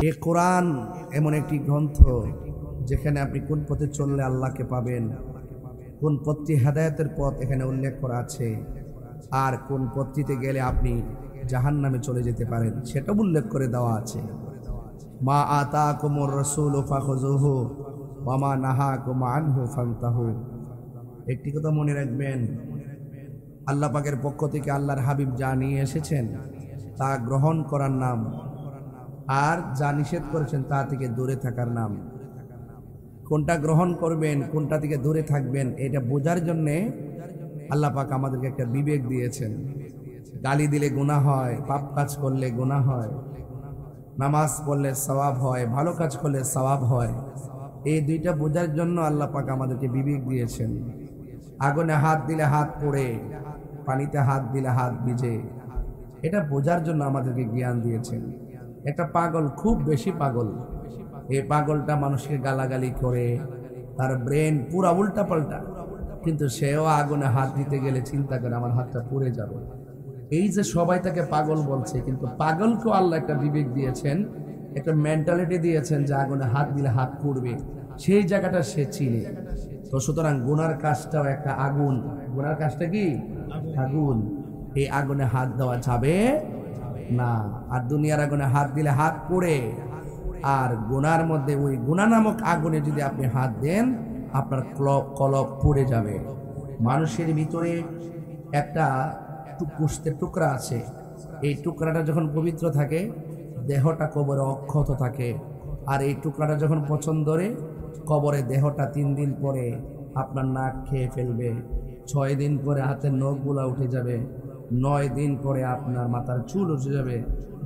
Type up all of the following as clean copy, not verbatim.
এই কোরআন এমন একটি গ্রন্থ যেখানে আপনি কোন পথে চললে আল্লাহকে পাবেন, কোন পথটি হেদায়েতের পথ এখানে উল্লেখ করা আছে, আর কোন পথটিতে গেলে আপনি জাহান্নামে চলে যেতে পারেন সেটা উল্লেখ করে দেওয়া আছে। মা আতাকুমুর রাসূলু ফাখুযুহু ওয়া মা নাহাকুম আনহু ফান্তাহু। একটি কথা মনে রাখবেন, আল্লাহ পাকের পক্ষ থেকে আল্লাহর হাবিব যা নিয়ে এসেছেন তা গ্রহণ করার নাম, আর যা নিষেধ করেছেন তা থেকে দূরে থাকার নাম। কোনটা গ্রহণ করবেন, কোনটা থেকে দূরে থাকবেন, এটা বোঝার জন্যে আল্লাহ পাক আমাদেরকে একটা বিবেক দিয়েছেন। গালি দিলে গুনাহ হয়, পাপ কাজ করলে গুনাহ হয়, নামাজ পড়লে সওয়াব হয়, ভালো কাজ করলে সওয়াব হয়। এই দুইটা বোঝার জন্য আল্লাহ পাক আমাদেরকে বিবেক দিয়েছেন। আগুনে হাত দিলে হাত পোড়ে, পানিতে হাত দিলে হাত ভিজে, এটা বোঝার জন্য আমাদেরকে জ্ঞান দিয়েছেন। একটা পাগল, খুব বেশি পাগল, এই পাগলটা মানুষকে গালাগালি করে, তার ব্রেন পুরা উল্টা পাল্টা, কিন্তু সেও আগুনে হাত দিতে গেলে চিন্তা করে আমার হাতটা পুড়ে যাবে। এই যে সবাই তাকে পাগল বলছে, কিন্তু পাগলকেও আল্লাহ একটা বিবেক দিয়েছেন, একটা মেন্টালিটি দিয়েছেন যে আগুনে হাত দিলে হাত পুড়বে, সেই জায়গাটা সে চিনে। তো সুতরাং গুনার কাজটাও একটা আগুন। গুনার কাজটা কি? আগুন। এই আগুনে হাত দেওয়া যাবে না। আর দুনিয়ার আগুনে হাত দিলে হাত পোড়ে, আর গুনার মধ্যে ওই গুনাহ নামক আগুনে যদি আপনি হাত দেন আপনার কলব পুড়ে যাবে। মানুষের ভিতরে একটা গোশতের টুকরা আছে, এই টুকরাটা যখন পবিত্র থাকে দেহটা কবরে অক্ষত থাকে, আর এই টুকরাটা যখন পছন্দ ধরে কবরে দেহটা 3 দিন পরে আপনার নাক খেয়ে ফেলবে, 6 দিন পরে হাতের নখগুলা উঠে যাবে, 9 দিন পরে আপনার মাথার চুল উঠে যাবে,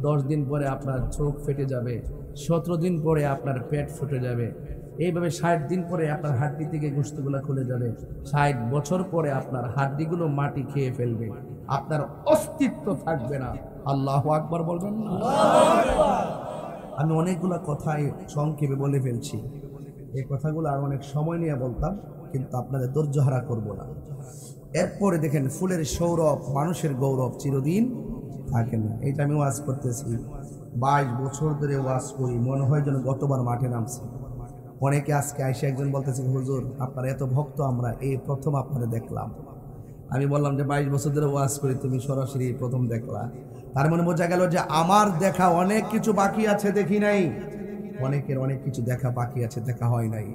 10 দিন পরে আপনার চোখ ফেটে যাবে, 17 দিন পরে আপনার পেট ফুটে যাবে, এইভাবে 60 দিন পরে আপনার হাড্ডি থেকে গোশতগুলো খুলে যাবে, 60 বছর পরে আপনার হাড্ডিগুলো মাটি খেয়ে ফেলবে, আপনার অস্তিত্ব থাকবে না। আল্লাহু আকবার বলবেন না? আমি অনেকগুলো কথাই সংক্ষেপে বলে ফেলছি, এই কথাগুলো আর অনেক সময় নিয়ে বলতাম, কিন্তু আপনাদের ধৈর্য হারা করবো না। এরপরে দেখেন, ফুলের সৌরভ মানুষের গৌরব চিরদিন থাকে না। এইটা আমি ওয়াজ করতেছি, 22 বছর ধরে ওয়াজ করি, মনে হয় যেন গতবার মাঠে নামছি। অনেকে আজকে আইসে একজন বলতেছে, হুজুর আপনার এত ভক্ত, আমরা এই প্রথম আপনারা দেখলাম। আমি বললাম যে 22 বছর ধরে ওয়াজ করি, তুমি সরাসরি প্রথম দেখলা। তার মানে বোঝা গেল যে আমার দেখা অনেক কিছু বাকি আছে, দেখি নাই। অনেকের অনেক কিছু দেখা বাকি আছে, দেখা হয় নাই।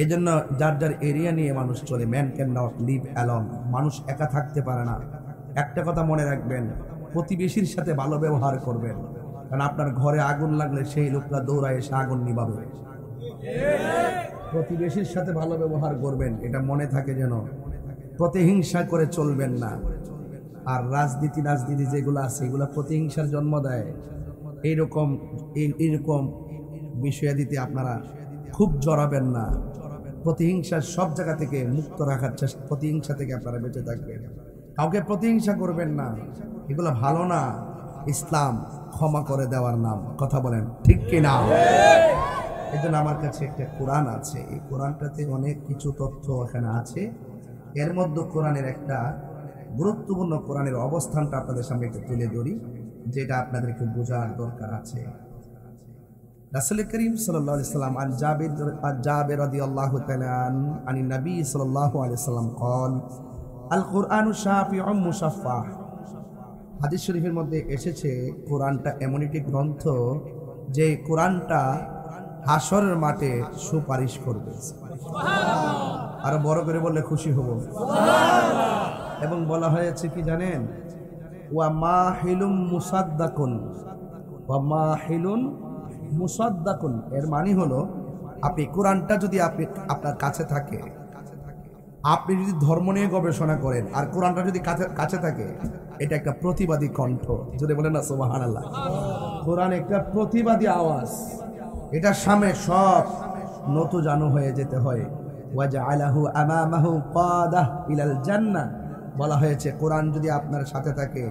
এই জন্য যার যার এরিয়া নিয়ে মানুষ চলে। Man can not live alone. মানুষ একা থাকতে পারে না। একটা কথা মনে রাখবেন, প্রতিবেশীর সাথে ভালো ব্যবহার করবেন, কারণ আপনার ঘরে আগুন লাগলে সেই লোকটা দৌড়ায় এসে আগুন নিভাবে। প্রতিবেশীর সাথে ভালো ব্যবহার করবেন, এটা মনে থাকে যেন। প্রতিহিংসা করে চলবেন না। আর রাজনীতি যেগুলো আছে এগুলো প্রতিহিংসার জন্ম দেয়। এইরকম বিষয়াদিতে আপনারা খুব জড়াবেন না। প্রতিহিংসার সব জায়গা থেকে মুক্ত রাখার চেষ্টা, প্রতিহিংসা থেকে আপনারা বেঁচে থাকবেন। কাউকে প্রতিহিংসা করবেন না, এগুলো ভালো না। ইসলাম ক্ষমা করে দেওয়ার নাম। কথা বলেন ঠিক কিনা? এই জন্য আমার কাছে একটা কোরআন আছে, এই কোরআনটাতে অনেক কিছু তথ্য এখানে আছে। এর মধ্যে কোরআনের একটা গুরুত্বপূর্ণ, কোরআনের অবস্থানটা আপনাদের সামনে একটু তুলে ধরি, যেটা আপনাদেরকে বোঝার দরকার আছে। রাসূল করিম সাল্লাল্লাহু আলাইহি সাল্লাম আন জাবির রাদিয়াল্লাহু তাআলা আনিন নবী সাল্লাল্লাহু আলাইহি সাল্লাম قال আল কুরআনু শাফিউম মুশাফফাহ। হাদিস শরীফের মধ্যে এসেছে কোরআনটা এমন একটি গ্রন্থ যে কোরআনটা হাসরের মাঠে সুপারিশ করবে। সুবহানাল্লাহ। আর বড় করে বললে খুশি হব। সুবহানাল্লাহ। এবং বলা হয়েছে কি জানেন, ওয়া মাহিলুম মুসাদ্দাকুন, ওয়া মাহিলুন মুসাদ্দাকুন। এর মানে হলো, আপনি কোরআনটা যদি আপনার কাছে থাকে, আপনি যদি ধর্ম নিয়ে গবেষণা করেন আর কোরআনটা যদি কাছে থাকে, এটা একটা প্রতিবাদী কণ্ঠ। যদি বলেন না সুবহানাল্লাহ। কোরআন একটা প্রতিবাদী আওয়াজ, এটার সামনে সব নত জানু হয়ে যেতে হয়। ওয়াজআলাহু আমামাহু কাদাহ ইলাল জান্নাহ। বলা হয়েছে কোরআন যদি আপনার সাথে থাকে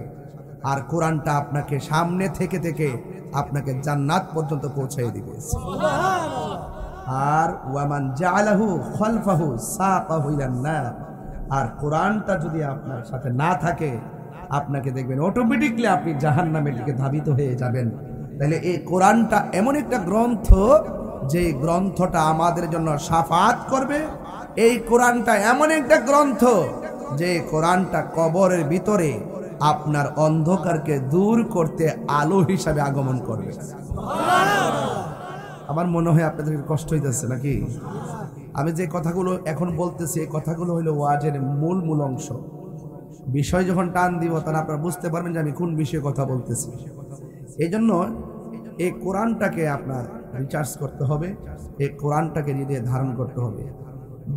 আর কোরআনটা আপনাকে সামনে থেকে আপনাকে জান্নাত পর্যন্ত পৌঁছে দিবে। সুবহানাল্লাহ। আর ওয়ামান জাআলাহু খালফাহু সাকাহু ইলান নার। আর কোরআনটা যদি আপনার সাথে না থাকে, আপনাকে দেখবেন অটোমেটিকলি আপনি জাহান্নামের দিকে ধাবিত হয়ে যাবেন। তাহলে এই কোরআনটা এমন একটা গ্রন্থ যে গ্রন্থটা আমাদের জন্য শাফাত করবে। এই কোরআনটা এমন একটা গ্রন্থ যে কোরআনটা কবরের ভিতরে আপনার অন্ধকারকে দূর করতে আলো হিসাবে আগমন করবে। আমার মনে হয় আপনাদের কষ্ট হইতেছে নাকি? আমি যে কথাগুলো এখন বলতেছি এই কথাগুলো হইলো ওয়াজের মূল অংশ। বিষয় যখন টান দিব তখন আপনারা বুঝতে পারবেন যে আমি কোন বিষয়ে কথা বলতেছি। এই জন্য এই কোরআনটাকে আপনার রিচার্জ করতে হবে, এই কোরআনটাকে হৃদয়ে ধারণ করতে হবে।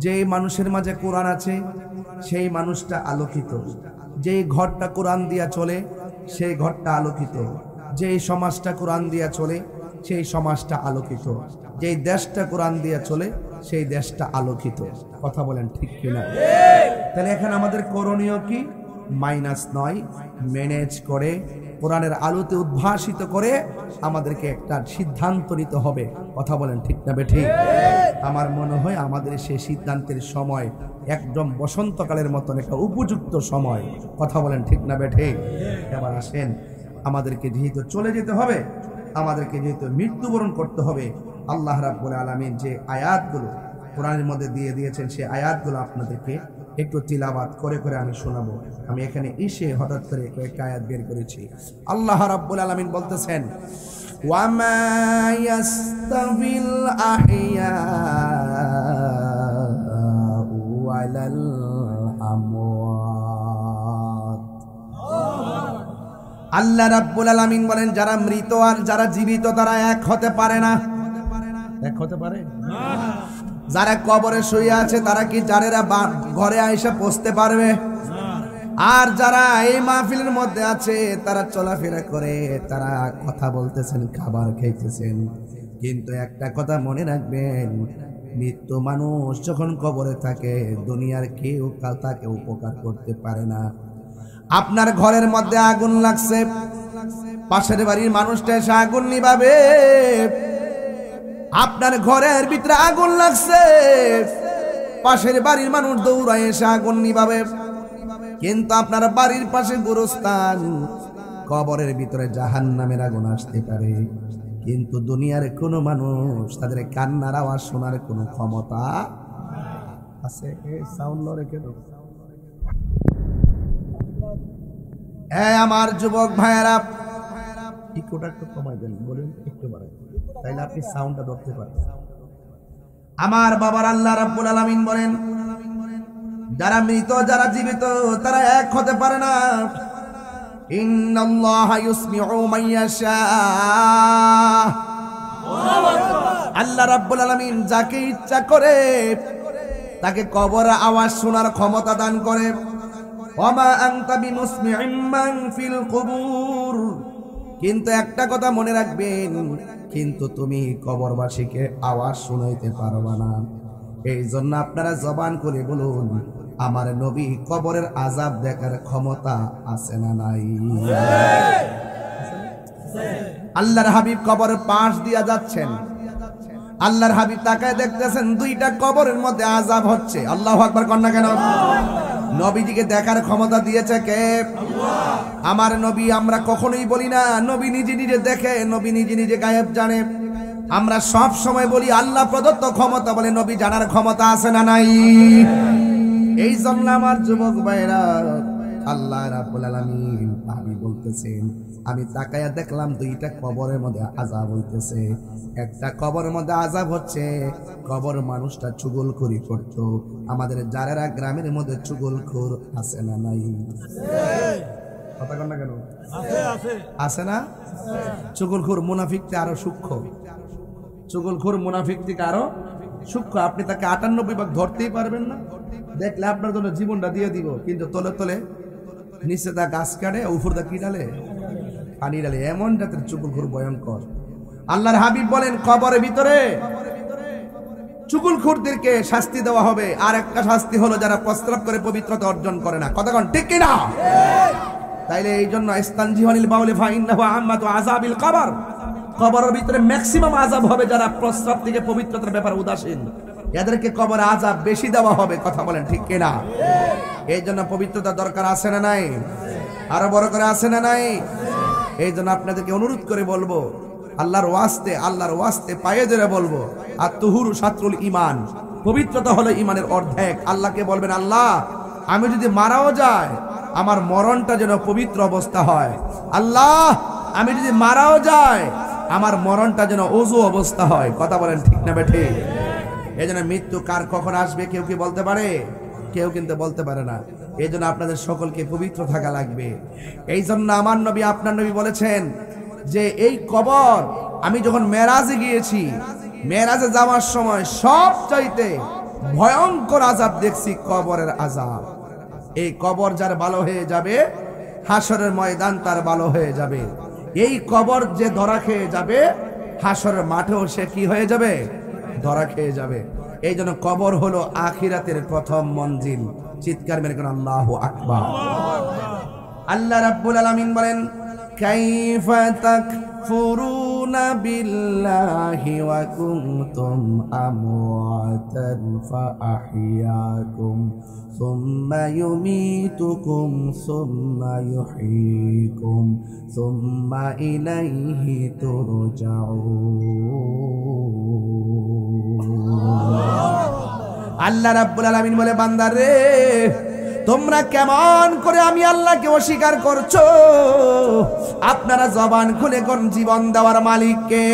যে মানুষের মাঝে কোরআন আছে সেই মানুষটা আলোকিত, যেই ঘরটা কোরআন দিয়া চলে সেই ঘরটা আলোকিত, যেই সমাজটা কোরআন দিয়া চলে সেই সমাজটা আলোকিত, যেই দেশটা কোরআন দিয়া চলে সেই দেশটা আলোকিত। কথা বলেন ঠিক কিনা? তাহলে এখানে আমাদের করণীয় কি? -9 ম্যানেজ করে কোরআনের আলোতে উদ্ভাসিত করে আমাদেরকে একটা সিদ্ধান্ত নিতে হবে। কথা বলেন ঠিক না বেঠিক? আমার মনে হয় আমাদের সেই সিদ্ধান্তের সময় একদম বসন্তকালের মতন একটা উপযুক্ত সময়। কথা বলেন ঠিক না বেঠিক? এবার আসেন, আমাদেরকে যেহেতু চলে যেতে হবে, আমাদেরকে যেহেতু মৃত্যুবরণ করতে হবে, আল্লাহ রাব্বুল আলামিন যে আয়াতগুলো কোরআনের মধ্যে দিয়ে দিয়েছেন সেই আয়াতগুলো আপনাদেরকে একটু তিলাওয়াত করে করে আমি শোনাবো। আমি এখানে এসে হঠাৎ করে কয়েকটা আয়াত বের করেছি। আল্লাহ রাব্বুল আলামিন বলতেছেন, ওয়ামা ইয়াস্তাবিল আহইয়াউ ওয়ালাল আমওয়াত। আল্লাহ রাব্বুল আলামিন বলেন যারা মৃত আর যারা জীবিত তারা এক হতে পারে না। এক হতে পারে না। যারা কবরে শুয়ে আছে তারা কি যারেরা ঘরে আইসা পৌঁছতে পারবে? আর যারা এই মাহফিলের মধ্যে আছে তারা চলাফেরা করে, তারা কথা বলতেছেন, খাবার খাইতেছেন, কিন্তু একটা কথা মনে রাখবেন, মৃত্যু মানুষ যখন কবরে থাকে দুনিয়ার কেউ তাকে উপকার করতে পারে না। আপনার ঘরের মধ্যে আগুন লাগছে, পাশের বাড়ির মানুষটা এসে আগুন নিভাবে। আপনার ঘরের ভিতরে আগুন লাগছে, পাশের বাড়ির মানুষ দৌড়ায় এসে আগুন নিভাবে। কিন্তু আপনার বাড়ির পাশে গোরস্থান, কবরের ভিতরে জাহান্নামের আগুন আসতে পারে, কিন্তু দুনিয়ার কোনো মানুষ তাদের কান্নার আওয়াজ শোনার কোনো ক্ষমতা আছে? আমার যুবক ভাইয়েরা, ইকোটা একটু কমাই দেন, বলুন একটু বাড়াই, তাইলে আপনি সাউন্ডটা ধরতে পারবেন। আমার বাবার আল্লাহ রাব্বুল আলামিন বলেন যারা মৃত যারা জীবিত তারা এক হতে পারে না। ইন্নাল্লাহা ইউসমিউ মান ইয়াশা। আল্লাহ রাব্বুল আলামিন যাকে ইচ্ছা করে তাকে কবর আওয়াজ শোনার ক্ষমতা দান করে। ওয়ামা আনতা বিমুসমিউম মান ফিল কুবুর। কিন্তু একটা কথা মনে রাখবেন, কিন্তু তুমি কবরবাসীকে আওয়াজ শোনাইতে পারবা না। এই জন্য আপনারা জবান করে বলুন, আমার নবী কবরের আযাব দেখার ক্ষমতা আছে না নাই? আল্লাহর হাবিব কবরের পাশ দিয়া যাচ্ছেন, আল্লাহর হাবিব তাকায় দেখতেছেন দুইটা কবরের মধ্যে আযাব হচ্ছে। আল্লাহু আকবার কন না কেন? নবীজিকে দেখার ক্ষমতা দিয়েছে কে? আল্লাহ। আমার নবী, আমরা কখনোই বলি না নবী নিজে নিজে দেখে, নবী নিজে নিজে গায়েব জানে। আমরা সব সময় বলি আল্লাহ প্রদত্ত ক্ষমতা, বলে নবী জানার ক্ষমতা আছে না নাই? এই জন্য আমার যুবক ভাইরা, আল্লাহ রাব্বুল আলামিন আমি বলতেছেন, আমি তাকায়া দেখলাম দুইটা কবরের মধ্যে আযাব হইতেছে। একটা কবরের মধ্যে আযাব হচ্ছে, কবর মানুষটা চুগলখড়ি করতো। আমাদের যারা গ্রামের মধ্যে চুগলখোর আছে না নাই? কথা কন না কেন? আছে না? চুগলখোর মুনাফিকতে আরো সূক্ষ্ম, চুগলখোর মুনাফিক থেকে আরো সূক্ষ্ম। আপনি তাকে 98 ভাগ ধরতেই পারবেন না, দেখলে আপনার জন্য জীবনটা দিয়ে দিব, কিন্তু তলে তলে নিচে তা গাছ কাটে, উপর দা কি ডালে? পানি ডালে। এমন জাতের চুগলখোর ভয়ঙ্কর। আল্লাহর হাবিব বলেন কবরের ভিতরে চুগলখোরদেরকে শাস্তি দেওয়া হবে। আর একটা শাস্তি হলো যারা প্রস্রাব করে পবিত্রতা অর্জন করে না। কথা কোন ঠিক কিনা? তাইলে এই জন্য ইস্তানজিহানিল বাউলি ফাইন্নাহু আম্মাতু আযাবিল কবর, কবরের ভিতরে ম্যাক্সিমাম আযাব হবে যারা প্রস্রাব থেকে পবিত্রতার ব্যাপারে উদাসীন, এদেরকে কবরে আযাব বেশি দেওয়া হবে। কথা বলেন ঠিক কিনা? এই জন্য পবিত্রতা দরকার আছে না নাই? আরো বড় করে আছে না নাই? এই জন্য আপনাদেরকে অনুরোধ করে বলবো, আল্লাহর ওয়াস্তে পায়ে ধরে বলবো, আর তুহুরু শাত্রুল ঈমান, পবিত্রতা হলো ঈমানের অর্ধেক। আল্লাহকে বলবেন, আল্লাহ আমি যদি মারাও যায় আমার মরণটা যেন পবিত্র অবস্থা হয়। আল্লাহ আমি যদি মারাও যায় আমার মরণটা যেন ওযু অবস্থা হয়। কথা বলেন ঠিক না বেঠিক? এই জন্য মৃত্যু কার কখন আসবে কেউ কি বলতে পারে? কেউ কিন্তু বলতে পারে না। এই জন্য আপনাদের সকলকে পবিত্র থাকা লাগবে। এই জন্য আমার নবী, আপনার নবী বলেছেন যে এই কবর, আমি যখন মেরাজে গিয়েছি, মেরাজে যাওয়ার সময় সবচাইতে ভয়ঙ্কর আযাব দেখছি কবরের আযাব। এই কবর যার ভালো হয়ে যাবে, হাসরের ময়দান তার ভালো হয়ে যাবে। এই কবর যে ধরা খেয়ে যাবে, হাসরের মাঠেও সে কি হয়ে যাবে? ধরা খেয়ে যাবে। এই জন্য কবর হলো আখিরাতের প্রথম মঞ্জিল। চিৎকার মেরে কোন আল্লাহু আকবার। আল্লাহ রাব্বুল আলামিন বলেন, কাইফা তাকফুরুনা বিল্লাহি ওয়া কুনতুম আমওয়াতান ফাআহইয়াকুম সুম্মা ইউমীতুকুম সুম্মা ইউহয়ীকুম সুম্মা ইলাইহি তুরজাউন। আল্লাহ রাব্বুল আলামিন বলে, বান্দারে তোমরা কেমন করে আমি আল্লাহকে অস্বীকার করছো? আপনারা জবান খুলে কোন জীবন দেওয়ার মালিককে?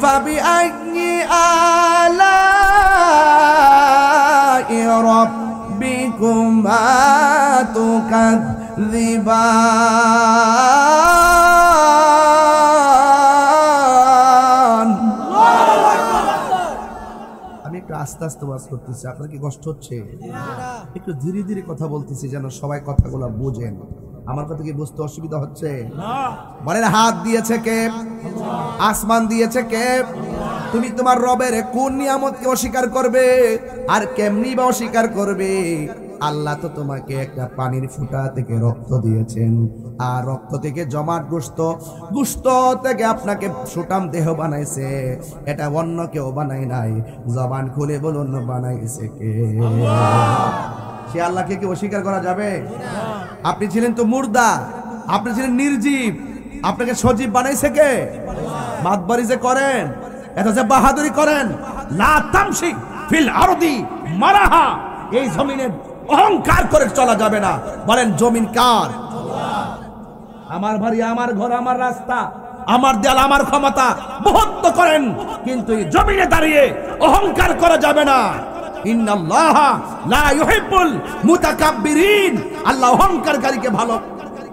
ফাবি আইয়ি আলাই রাব্বিকুমা তুকাযযিবান। আমি একটু আস্তে আস্তে ওয়াজ করতেছি, আপনার কি কষ্ট হচ্ছে? একটু ধীরে ধীরে কথা বলতেছি যেন সবাই কথাগুলো বুঝেন। আমার কথা কি বুঝতে অসুবিধা হচ্ছে? বলেন, হাত দিয়েছে কে? আসমান দিয়েছে কে? তুমি তোমার রবের কোন নিয়ামতকে অস্বীকার করবে আর কেমনি বা অস্বীকার করবে? আল্লাহ তো তোমাকে একটা পানির ফুটা থেকে রক্ত দিয়েছেন, আর রক্ত থেকে জমাট গোশত থেকে আপনাকে সুঠাম দেহ বানাইছে। এটা অন্য কেউ বানায় নাই। জবান খুলে বলুন, বানাইছে কে? সে আল্লাহকে কি অস্বীকার করা যাবে? আপনি ছিলেন তো মুর্দা, আপনি ছিলেন নির্জীব, আপনাকে সজীব বানাইছে কে? বাদবাড়ি যে করেন, এটা যে বাহাদুরি করেন, লা তামশি ফিল আরদি মারাহা, এই জমিনে অহংকার করে চলা যাবে না। বলেন, জমিন কার? আমার বাড়ি, আমার ঘর, আমার রাস্তা, আমার দেয়াল, আমার ক্ষমতা, বহুত্ব করেন, কিন্তু এই জমিনে দাঁড়িয়ে অহংকার করা যাবে না। ইন্নাল্লাহা লা ইউহিব্বুল মুতাকাব্বিরিন, আল্লাহ অহংকারকারীকে ভালো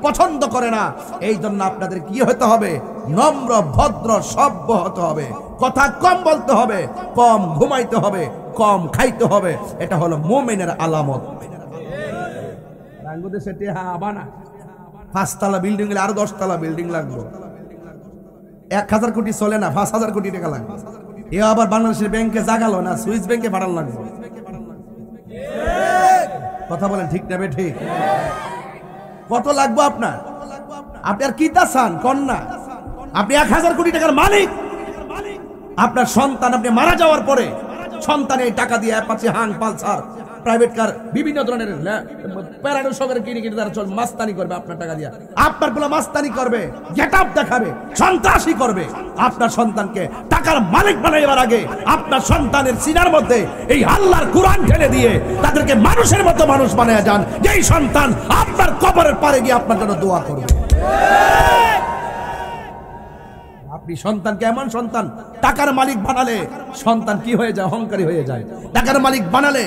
পছন্দ করে না। এই জন্য আপনাদের কি হতে হবে? নম্র, ভদ্র, সভ্য হতে হবে। কথা কম বলতে হবে, কম ঘুমাইতে হবে, কম খাইতে হবে। এটা হলো মুমিনের আলামত। বাংলাদেশে টেহা বানা 5 তলা বিল্ডিং এর আরো 10 তলা বিল্ডিং লাগবে। 1000 কোটি চলে না, 5000 কোটি টাকা লাগবে। এ আবার বাংলাদেশের ব্যাংকে জাগালো না, সুইস ব্যাংকে পাঠানো লাগবে। কথা বলেন ঠিক না ঠিক? কত লাগবে আপনার? আপনি আর কি তা চান কন্যা? আপনি 1000 কোটি টাকার মালিক। আপনার সন্তান, আপনি মারা যাওয়ার পরে সন্তানের টাকা দিয়ে Apache, Hang, Pulsar, private car, বিভিন্ন ধরনের প্যারাডো সগের কিনে তারা মাস্তানি করবে আপনার টাকা দিয়ে। আপনার গুলো মাস্তানি করবে, গেট আপ দেখাবে, সন্ত্রাসী করবে। আপনার সন্তানকে টাকার মালিক বানাইবার আগে আপনার সন্তানের সিনার মধ্যে এই আল্লাহর কোরআন ঢেলে দিয়ে তাদেরকে মানুষের মতো মানুষ বানায় যান। যেই সন্তান আপনার কবরের পারে গিয়ে আপনার জন্য দোয়া করবে। আপনি সন্তানকে এমন সন্তান টাকার মালিক বানালে সন্তান কি হয়ে যায়? অহংকারী হয়ে যায়। টাকার মালিক বানালে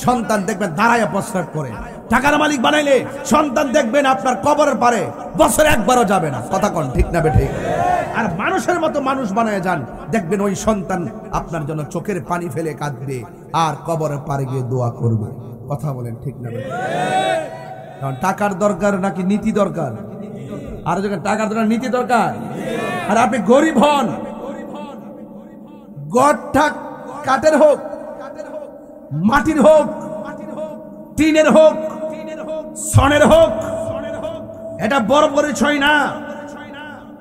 সন্তান দেখবেন দাঁড়ায় প্রস্রাব করে। টাকার মালিক বানাইলে সন্তান দেখবেন আপনার কবরের পারে বছরে একবারও যাবে না। কথা কোন ঠিক না ঠিক? আর মানুষের মতো মানুষ বানায় যান, দেখবেন ওই সন্তান আপনার জন্য চোখের পানি ফেলে কাঁদবে আর কবরের পারে গিয়ে দোয়া করবে। কথা বলেন ঠিক না ঠিক? কারণ টাকার দরকার নাকি নীতি দরকার? আর যখন টাকার দরকার, নীতি দরকার। আর আপনি গরিব হন, গড়টা কাঠের হোক, মাটির হোক, টিনের হোক, সনের হোক, এটা বড় পরিচয় না।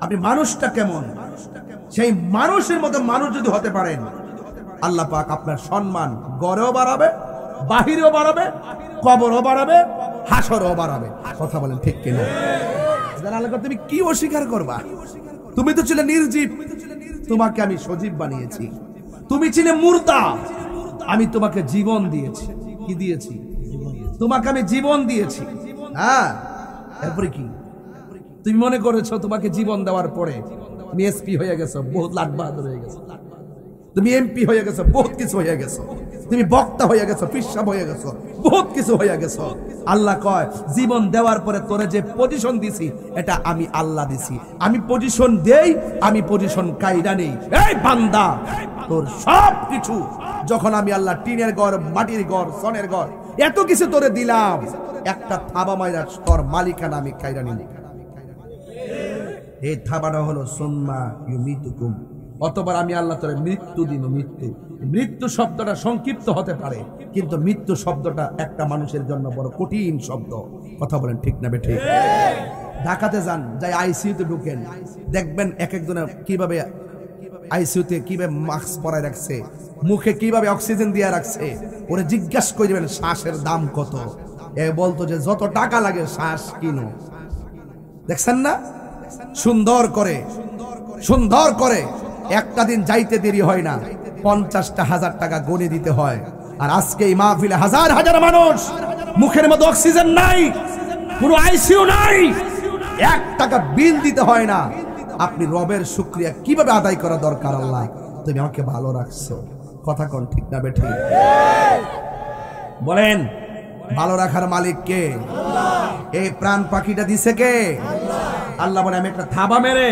আপনি মানুষটা কেমন, সেই মানুষের মতো মানুষ যদি হতে পারেন, আল্লাহ পাক আপনার সম্মান গড়েও বাড়াবে, বাহিরেও বাড়াবে, কবরও বাড়াবে, হাসরও বাড়াবে। কথা বলেন ঠিক কিনা? তুমি কি অস্বীকার করবা? তুমি তো ছিলে নির্জীব, তোমাকে আমি সজীব বানিয়েছি। তুমি ছিলে মুর্দা, আমি তোমাকে জীবন দিয়েছি। কি দিয়েছি? তোমাকে আমি জীবন দিয়েছি। হ্যাঁ, এরপরে কি? তুমি মনে করেছো তোমাকে জীবন দেওয়ার পরে তুমি এসপি হয়ে গেছো, বহুত লাট বাহাদুর হয়ে গেছো, তুমি এমপি হয়ে গেছো, বহুত কিছু হয়ে গেছো, তুমি বক্তা হয়ে গেছো, পিসাব হয়ে গেছো, বহুত কিছু হয়ে গেছো। আল্লাহ কয় জীবন দেওয়ার পরে তোরে যে পজিশন দিছি এটা আমি আল্লাহ দিছি। আমি পজিশন দেই, আমি পজিশন কাইরা নেই। এই বান্দা, তোর সব কিছু যখন আমি আল্লাহ টিনের ঘর, মাটির ঘর, সনের ঘর, এত কিছু তোরে দিলাম, একটা থাবা মাইরা তোর মালিকানা আমি কাইরা নিই। এই থাবাটা হলো সুম্মা ইউমিতুকুম, অতবার আমি আল্লাহ তোরে মৃত্যু দিব। মৃত্যু, মৃত্যু শব্দটা সংক্ষিপ্ত হতে পারে, কিন্তু মৃত্যু শব্দটা একটা মানুষের জন্য বড় কঠিন শব্দ। কথা বলেন ঠিক না বেঠিক? ঢাকাতে যান, যাই আইসিইউতে ঢুকেন, দেখবেন এক একজনের কিভাবে আইসিইউতে কিভাবে মাস্ক পরায় রাখছে, মুখে কিভাবে অক্সিজেন দিয়ে রাখছে। ওরে জিজ্ঞাসা করবেন শ্বাসের দাম কত, এ বলতো যে যত টাকা লাগে শ্বাস কিনো। দেখছেন না? সুন্দর করে, সুন্দর করে একটা দিন যাইতে দেরি হয় না, 50,000 টাকা গণে দিতে হয়। আর আজকে এই মাহফিলে হাজার হাজার মানুষ, মুখের মধ্যে অক্সিজেন নাই, কোনো আইসিইউ নাই, 1 টাকা বিল দিতে হয় না। আপনি রবের শুকরিয়া কিভাবে আদায় করা দরকার? আল্লাহ তুমি আমাকে ভালো রাখছো। কথা কোন ঠিক না বেঠিক? বলেন, ভালো রাখার মালিক কে? এই প্রাণ পাখিটা দিছে কে? আল্লাহ বলে আমি একটা থাবা মেরে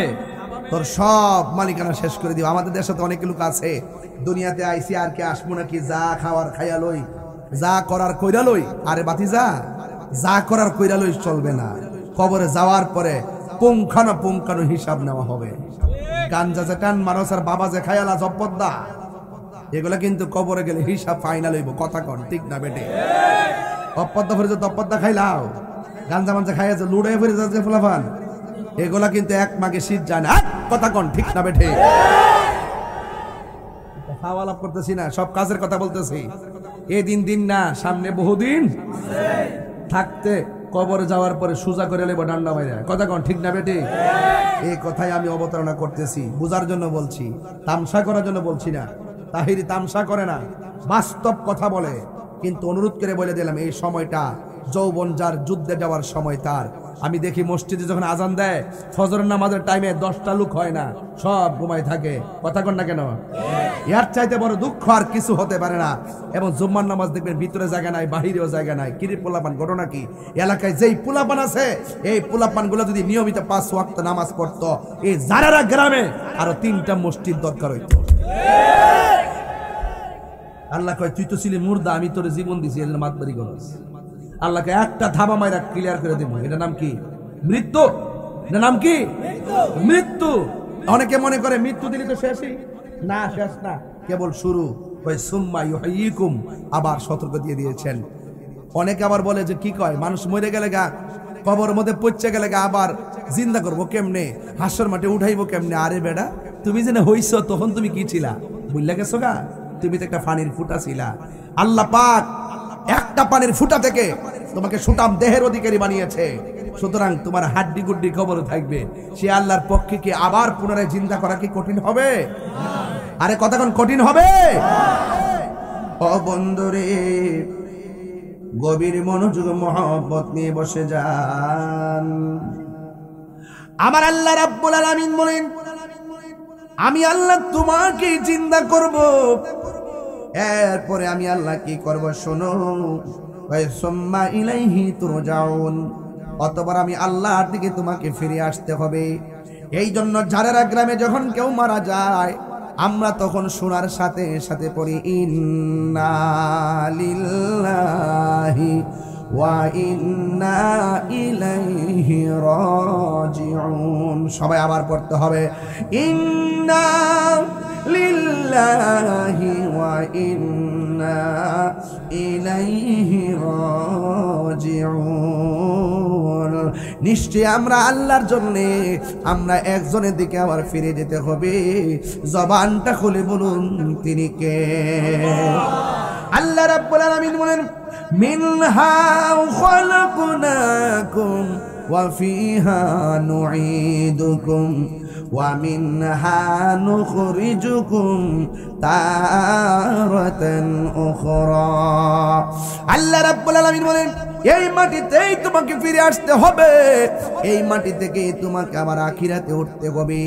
তোর সব মালিকানা শেষ করে দিব। আমাদের দেশে তো অনেক লোক আছে, দুনিয়াতে আইসি আর কে আসবো নাকি, যা খাওয়ার খাইয়া লই, যা করার কইরা লই। আরে বাতি যা করার কইরা লই চলবে না। কবরে যাওয়ার পরে পুঙ্খানো হিসাব নেওয়া হবে। গাঞ্জা যে টান মানুষ আর বাবা যে খায়ালা জব্বদ্দা, এগুলা কিন্তু কবরে গেলে হিসাব ফাইনাল হইব। কথা কন ঠিক না বেটে? অপদ্দা ফিরে যে তপদ্দা খাইলাও, গাঞ্জা মাঞ্জা খাইয়া যে লুড়ে ফিরে যাচ্ছে ফুলাফান, এগুলা কিন্তু এক মাগে শীত যায় না। কথা কন ঠিক না বেঠে? খাওয়া লাভ করতেছি না, সব কাজের কথা বলতেছি। এ দিন না, সামনে বহুদিন থাকতে কবরে যাওয়ার পরে সোজা করে লেবো ডান্ডা মাইরা। কথা কন ঠিক না বেটে? এই কথাই আমি অবতারণা করতেছি, বুঝার জন্য বলছি, তামসা করার জন্য বলছি না। তাহিরি তামসা করে না, বাস্তব কথা বলে। কিন্তু অনুরোধ করে বলে দিলাম, এই সময়টা যৌবন যার, যুদ্ধে যাওয়ার সময় তার। আমি দেখি মসজিদে যখন আজান দেয়, ফজরের নামাজের টাইমে 10টা লোক হয় না, সব ঘুমায় থাকে। কথা কন না কেন? এর চাইতে বড় দুঃখ আর কিছু হতে পারে না। এবং জুম্মার নামাজ দেখবেন ভিতরে জায়গা নাই, বাহিরেও জায়গা নাই। কিরি পোলাপান, ঘটনা কি? এলাকায় যেই পোলাপান আছে, এই পোলাপান গুলো যদি নিয়মিত 5 ওয়াক্ত নামাজ পড়তো, এই জারারা গ্রামে আরো 3টা মসজিদ দরকার হইতো। আল্লাহ কয় তুই তো ছিলি মুর্দা, আমি তোর জীবন দিছি, এর মাতবাড়ি করস। আল্লাহকে একটা থাবা মাইরা ক্লিয়ার করে দেব। এটা নাম কি? মৃত্যু। এটা নাম কি? মৃত্যু। অনেকে মনে করে মৃত্যু দিলে তো শেষই না, শেষ না, কেবল শুরু। সুম্মা ইউহয়িকুম, আবার সতর্ক দিয়ে দিয়েছেন। অনেকে আবার বলে যে কি কয়, মানুষ মরে গেলে গা, কবর মধ্যে পচে গেলে গা আবার জিন্দা করবো কেমনে, হাসর মাঠে উঠাইবো কেমনে? আরে বেটা, তুমি যেন হইছ তখন তুমি কি ছিলা? বুঝলা গেছো গা, তুমি তো একটা পানির ফুটা ছিলা। আল্লাহ পাক একটা পানির ফুটা থেকে তোমাকে সুটাম দেহের অধিকারী বানিয়েছে। সুতরাং তোমার হাড্ডি গুড্ডি খবর থাকবে। সে আল্লাহর পক্ষে কি আবার পুনরায় জিন্দা করা কি কঠিন হবে? আরে কতক্ষণ কঠিন হবে? ও বন্ধুরে, গভীর মনোযোগ মহব্বত নিয়ে বসে যান। আমার আল্লাহ রাব্বুল আলামিন বলেন, আমি আল্লাহ তোমাকে জিন্দা করব, এরপরে আমি আল্লাহ কি করব শোনো। সুম্মা ইলাইহি তুরজাউন, অতঃপর আমি আল্লাহর দিকে তোমাকে ফিরে আসতে হবে। এই জন্য যারা গ্রামে যখন কেউ মারা যায়, আমরা তখন শোনার সাথে সাথে পড়ি ইন্না লিল্লাহি ওয়া ইন্না ইলাইহি রাজিউন। সবাই আবার পড়তে হবে, ইন্না লিল্লাহি ওয়া ইন্না ইলাইহি রাজিউন। নিশ্চয় আমরা আল্লাহর জন্য, আমরা একজনের দিকে আবার ফিরে যেতে হবে। জবানটা খুলে বলুন তিনি কে? আল্লাহ রাব্বুল আলামিন বলেন, মিনহা খালাকনাকুম ওয়া ফিহা নুঈদুকুম ওয়া মিনহা নুখরিজুকুম তারাতান উখরা। আল্লাহ রাব্বুল আলামিন বলেন, এই মাটিতেই তোমাকে ফিরে আসতে হবে, এই মাটি থেকে তোমাকে আবার আখিরাতে উঠতে হবে,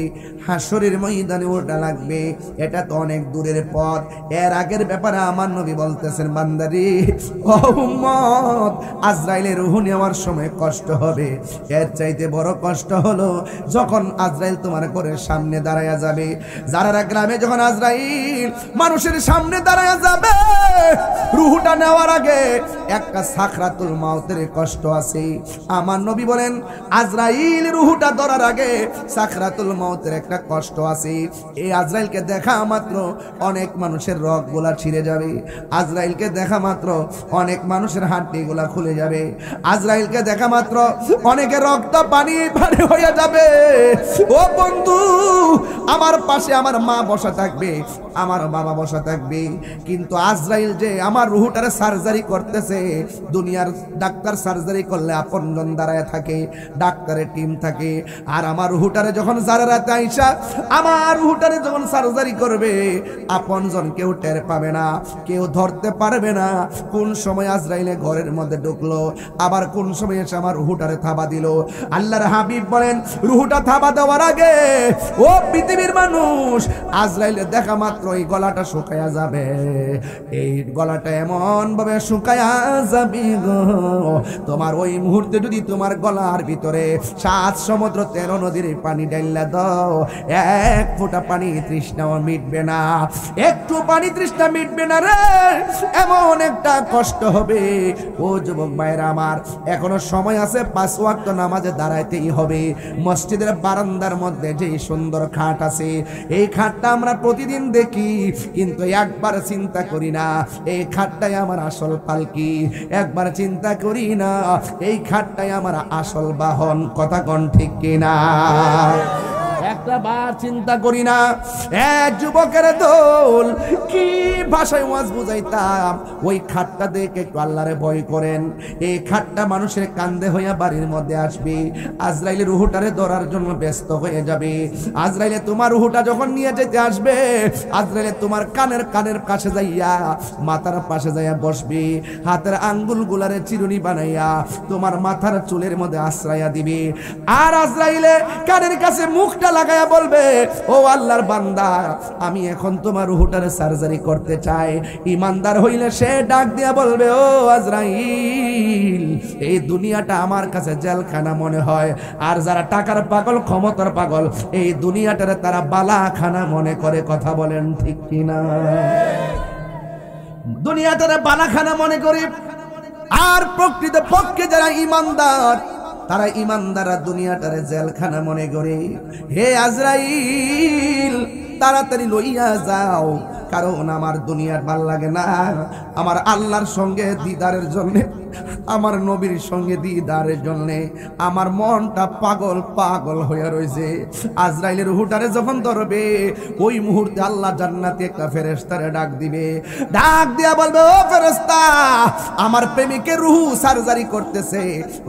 হাসরের ময়দানে ওঠা লাগবে। এটা তো অনেক দূরের পথ। এর আগের ব্যাপারে আমার নবী বলতেছেন, বান্দারে ও উম্মত, আজরাইলের রূহ নেওয়ার সময় কষ্ট হবে। এর চাইতে বড় কষ্ট হলো যখন আজরাইল তোমার ঘরের সামনে দাঁড়ায়া যাবে। যারা গ্রামে যখন আজরাইল মানুষের সামনে দাঁড়ায়া যাবে, রূহটা নেওয়ার আগে একটা সাকরাতুল মাউতের কষ্ট আছে। আমার নবী বলেন, আজরাইল রূহটা ধরার আগে সাকরাতুল মাউতের একটা কষ্ট আছে। এই আজরাইলকে দেখা মাত্র অনেক মানুষের রগগুলা ছিঁড়ে যাবে, আজরাইলকে দেখা মাত্র অনেক মানুষের হাড্ডিগুলা খুলে যাবে, আজরাইলকে দেখা মাত্র অনেকের রক্ত পানি পানি হয়ে যাবে। ও বন্ধু, আমার পাশে আমার মা বসা থাকবে, আমার বাবা বসা থাকবে, কিন্তু আজরাইল যে আমার রূহটারে সার্জারি করতেছে, দুনিয়ার ডাক্তার সার্জারি করলে আপনজন দাঁড়ায় থাকে, ডাক্তারের টিম থাকে, আর আমার রূহটারে যখন জারারাতে আইসা আমার রূহটারে যখন সার্জারি করবে, আপনজন কেউ টের পাবে না, কেউ ধরতে পারবে না কোন সময় আজরাইলে ঘরের মধ্যে ঢুকলো, আবার কোন সময় এসে আমার রূহটারে থাবা দিল। আল্লাহর হাবিব বলেন, রূহটা থাবা দেওয়ার আগে ও পৃথিবীর মানুষ, আজরাইলে দেখা মাত্র এই গলাটা শুকায়া যাবে, এই গলাটা এমন ভাবে শুকায়া যাবে গো, তোমার ওই মুহূর্তে যদি তোমার গলার ভিতরে 7 সমুদ্র 13 নদীর পানি ঢাইলা দাও, এক ফোঁটা পানি তৃষ্ণাও মিটবে না, একটু পানি তৃষ্ণা মিটবে না রে, এমন একটা কষ্ট হবে। ও যুবক ভাইরা আমার, এখনো সময় আছে, 5 ওয়াক্ত নামাজে দাঁড়াইতেই হবে। মসজিদের বারান্দার মধ্যে যে সুন্দর খাট আছে, এই খাটটা আমরা প্রতিদিন দেখি, কিন্তু একবার চিন্তা করি না এই খাটটাই আমার আসল পালকি, একবার চিন্তা করি না এই খাটটাই আমার আসল বাহন। কথা কোন ঠিক কিনা? একটা বার চিন্তা করি না। এক যুবকের দল কি ভাষায় ওয়াজ বুঝাইতাম, ওই খাটটা দেখে একটু আল্লাহরে ভয় করেন। এই খাটটা মানুষের কান্দে হইয়া বাড়ির মধ্যে আসবে, আজরাইলের রূহটারে ধরার জন্য ব্যস্ত হয়ে যাবে। আজরাইলে তোমার রূহটা যখন নিয়ে যেতে আসবে, আজরাইলে তোমার কানের কাছে যাইয়া মাথার পাশে যাইয়া বসবে, হাতের আঙ্গুলগুলারে চিরুনি বানাইয়া তোমার মাথার চুলের মধ্যে আশ্রয়া দিবে, আর আজরাইলে কানের কাছে মুখটা লাগায়া বলবে, ও আল্লাহর বান্দা, আমি এখন তোমার রূহটারে সার্জারি করতে চাই। ইমানদার হইলে সে ডাক দিয়া বলবে, ও আজরাইল, এই দুনিয়াটা আমার কাছে জেলখানা মনে হয়, আর যারা টাকার পাগল, ক্ষমতার পাগল, এই দুনিয়াটারে তারা বালাখানা মনে করে। কথা বলেন ঠিক কিনা? দুনিয়াটারে বালাখানা মনে করে, আর প্রকৃত পক্ষে যারা ইমানদার, তারা ইমানদাররা দুনিয়াটারে জেলখানা মনে করে। হে আজরাইল, তাড়াতাড়ি লইয়া যাও, কারণ আমার দুনিয়ার ভাল লাগে না, আমার আল্লাহর সঙ্গে দিদারের জন্য, আমার নবীর সঙ্গে দিদারের জন্য আমার মনটা পাগল পাগল হয়ে রয়েছে। আজরাইলের রূহটারে যখন ধরবে, ওই মুহূর্তে আল্লাহ জান্নাতে একটা ফেরেশতারে ডাক দিবে, ডাক দিয়া বলবে, ও ফেরেশতা, আমার প্রেমিকের রূহ সার্জারি করতেছে।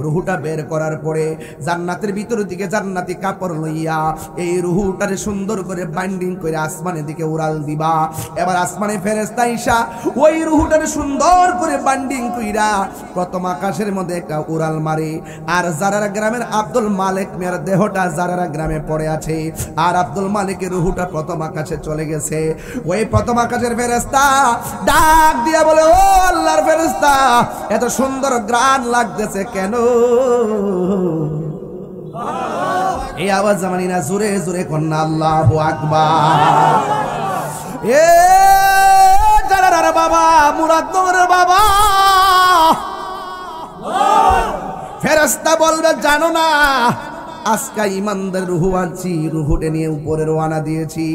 রূহটা বের করার পরে জান্নাতের ভিতরের দিকে জান্নাতি কাপড় লইয়া এই রূহটারে সুন্দর করে বাইন্ডিং করে আসমানের দিকে উড়াল দিবা। এবার আসমানে ফেরেশতা আইসা ওই রূহটারে সুন্দর করে বাইন্ডিং কইরা প্রথম আকাশের মধ্যে একটা উড়াল মারে, আর জারারা গ্রামের আব্দুল মালিক মেয়ের দেহটা জারারা গ্রামে পড়ে আছে, আর আব্দুল মালিকের রূহটা প্রথম আকাশে চলে গেছে। ওই প্রথম আকাশের ফেরেশতা ডাক দিয়া বলে, ও আল্লাহর ফেরেশতা, এত সুন্দর গ্রান লাগতেছে কেন? এই আওয়াজ জানি না, জোরে জোরে কন্যা আল্লাহু আকবার। এ জারার বাবা, মুরাদনগরের বাবা, ফেরেশতা বলবে, জানো না আজকে ইমানদার রূহ আনছি, রূহটা নিয়ে উপরে রওনা দিয়েছি।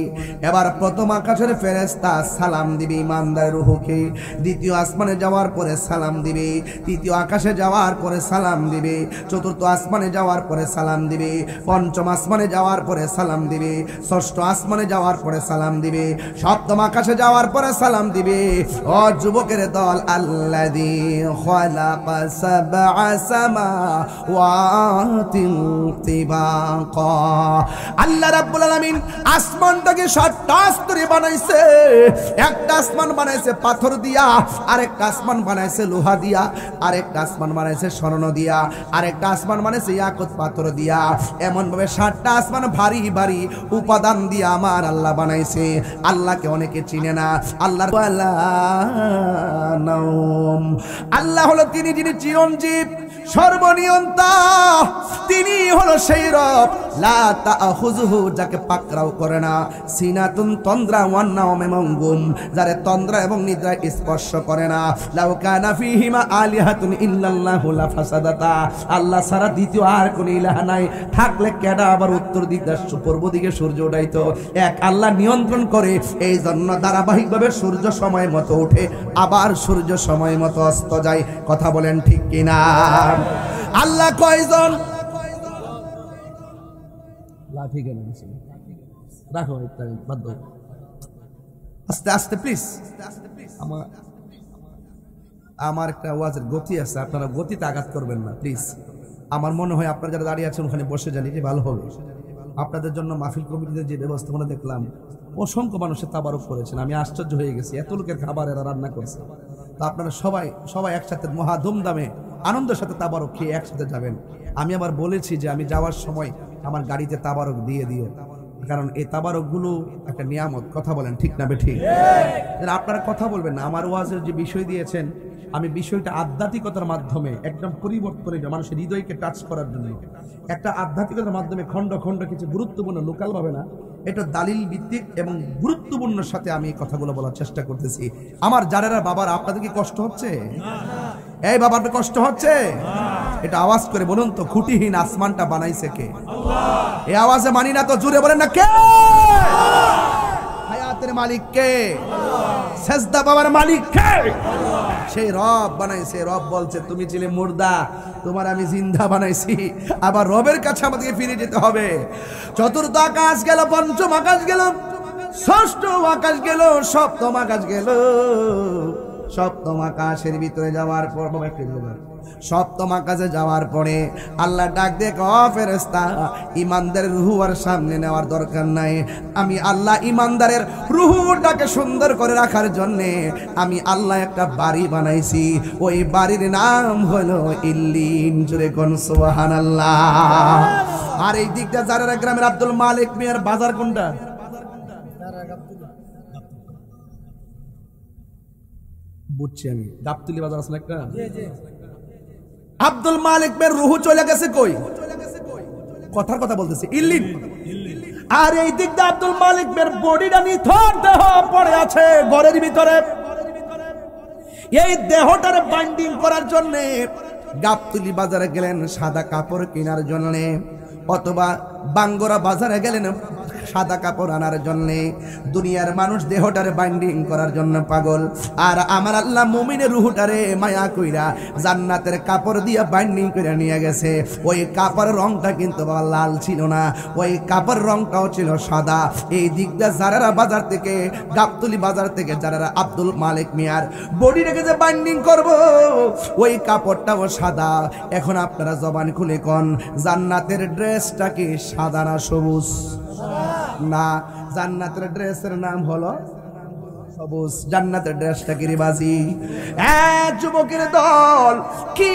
এবার প্রথম আকাশের ফেরেশতা সালাম দিবে ইমানদার রূহকে, দ্বিতীয় আসমানে যাওয়ার পরে সালাম দিবে, তৃতীয় আকাশে যাওয়ার পরে সালাম দিবে, চতুর্থ আসমানে যাওয়ার পরে সালাম দিবে, পঞ্চম আসমানে যাওয়ার পরে সালাম দিবে, ষষ্ঠ আসমানে যাওয়ার পরে সালাম দিবে, সপ্তম আকাশে যাওয়ার পরে সালাম দিবে। ও যুবকের দল, আল্লাযী খালাকা সাবআ সামাওয়াতিন তিবাকা। আল্লাহ রাব্বুল আলামিন আসমানটাকে 7টা স্তরে বানাইছে। একটা আসমান বানাইছে পাথর দিয়া, আরেকটা আসমান বানাইছে লোহা দিয়া, আরেকটা আসমান বানাইছে স্বর্ণ দিয়া, আরেকটা আসমান বানাইছে ইয়াকুত পাথর দিয়া। এমন ভাবে 7টা আসমান ভারী ভারী উপাদান দিয়া আমার আল্লাহ বানাইছে। আল্লাহকে অনেকে চিনে না। আল্লাহর আল্লাহ হলো তিনি যিনি চিরঞ্জীব, সর্বনিয়ন্তা। তিনি হলো সেই রব লা তাখুযুহু, যাকে পাকড়াও করে না, সিনাতুন তন্দ্রা ওয়ান নাওম এবং গুম, যারে তন্দ্রা এবং নিদ্রা স্পর্শ করে না। লাউ কানা ফীহিমা আলিহাতুন ইল্লাল্লাহু লাফাসাদাতা, আল্লাহ ছাড়া দ্বিতীয় আর কোন ইলাহ নাই, থাকলে কেডা আবার উত্তর দিকে পূর্ব দিকে সূর্য উঠাইতো? এক আল্লাহ নিয়ন্ত্রণ করে, এই জন্য ধারাবাহিকভাবে সূর্য সময় মতো ওঠে, আবার সূর্য সময় মতো অস্ত যায়। কথা বলেন ঠিক কিনা? আল্লাহ কয়জন? লাঠি কেন রাখো, আস্তে আস্তে প্লিজ। আমার একটা ওয়াজের গতি আছে, আপনারা গতিতে আঘাত করবেন না প্লিজ। আমার মনে হয় আপনারা যারা দাঁড়িয়ে আছেন ওখানে বসে জানি যে ভালো হবে। আপনাদের জন্য মাহফিল কমিটিতে যে ব্যবস্থাপনা দেখলাম, অসংখ্য মানুষের তাবারুক করেছেন। আমি আশ্চর্য হয়ে গেছি, এত লোকের খাবার এরা রান্না করছে। তো আপনারা সবাই একসাথে মহা ধুমধামে আনন্দের সাথে তাবারক খেয়ে একসাথে যাবেন। আমি আবার বলেছি যে আমি যাওয়ার সময় আমার গাড়িতে তাবারক দিয়ে দিও, কারণ এই তাবারকগুলো একটা নিয়ামত। কথা বলেন ঠিক না বেঠিক? আপনারা কথা বলবেন না। আমার ওয়াজের যে বিষয় দিয়েছেন, আমি বিষয়টা আধ্যাত্মিকতার মাধ্যমে একদম পরিবর্তনের মানুষের হৃদয়কে টাচ করার জন্য একটা আধ্যাত্মিকতার মাধ্যমে খণ্ড খণ্ড কিছু গুরুত্বপূর্ণ লোকাল ভাবে না, এটা দালিল ভিত্তিক এবং গুরুত্বপূর্ণ সাথে আমি এই কথাগুলো বলার চেষ্টা করতেছি। আমার যারা বাবার, আপনাদের কি কষ্ট হচ্ছে? এই বাবার কষ্ট হচ্ছে? এটা আওয়াজ করে বলুন তো, খুঁটিহীন আসমানটা বানাইছে কে? এই আওয়াজে মানি না তো জুড়ে বলেন না কে? হায়াতের মালিক কে? সেজদা বাবার মালিক কে? সেই রব বানাইছে। রব বলছে তুমি ছিলে মুর্দা, তোমার আমি জিন্দা বানাইছি। আবার রবের কাছে আমাদেরকে ফিরে যেতে হবে। চতুর্থ আকাশ গেল, পঞ্চম আকাশ গেল, ষষ্ঠ আকাশ গেল, সপ্তম আকাশ গেল। সপ্তম আকাশের ভিতরে যাওয়ার পর সপ্তম আকাশে যাওয়ার পরে আল্লাহ ডাক দিয়ে কয়, ফেরেশতা ইমানদারের রূহ আর সামনে নেওয়ার দরকার নাই। আমি আল্লাহ ইমানদারের রূহটাকে সুন্দর করে রাখার জন্য আমি আল্লাহ একটা বাড়ি বানাইছি। ওই বাড়ির নাম হলো ইল্লিন। জোরে কোন সুবহানাল্লাহ। আর এই দিকটা জারারা গ্রামের আব্দুল মালিক মিয়ার বাজার কোনটা? বুঝছি আমি, গাবতলী বাজার আছে একটা। আব্দুল মালিক বের রুহু চলে গেছে কই? কথার কথা বলতেছে, ইল্লিন। আর এই দিকটা আব্দুল মালিক বের বডিটা নিথর দেহ পড়ে আছে ঘরের ভিতরে। এই দেহটারে বাইন্ডিং করার জন্য গাবতলী বাজারে গেলেন সাদা কাপড় কেনার জন্য, অথবা বাঙ্গরা বাজারে গেলেন সাদা কাপড় আনার জন্য। দুনিয়ার মানুষ দেহটারে বাইন্ডিং করার জন্য পাগল, আর আমার আল্লাহ মুমিনের রূহটারে মায়া কইরা জান্নাতের কাপড় দিয়া বাইন্ডিং করে নিয়ে গেছে। ওই কাপড়ের রংটা কিন্তু লাল ছিল না, ওই কাপড় রংটাও ছিল সাদা। এই দিকটা যারা বাজার থেকে, গাবতলী বাজার থেকে যারা আব্দুল মালিক মিয়ার বডি রেখে যে বাইন্ডিং করব, ওই কাপড়টাও সাদা। এখন আপনারা জবান খুলে কোন, জান্নাতের ড্রেসটা কি সাদা না সবুজ? না, জান্নাতের ড্রেসের নাম হলো সবুজ। জান্নাতের ড্রেসটা কি রিবাজি? যুবকের দল কি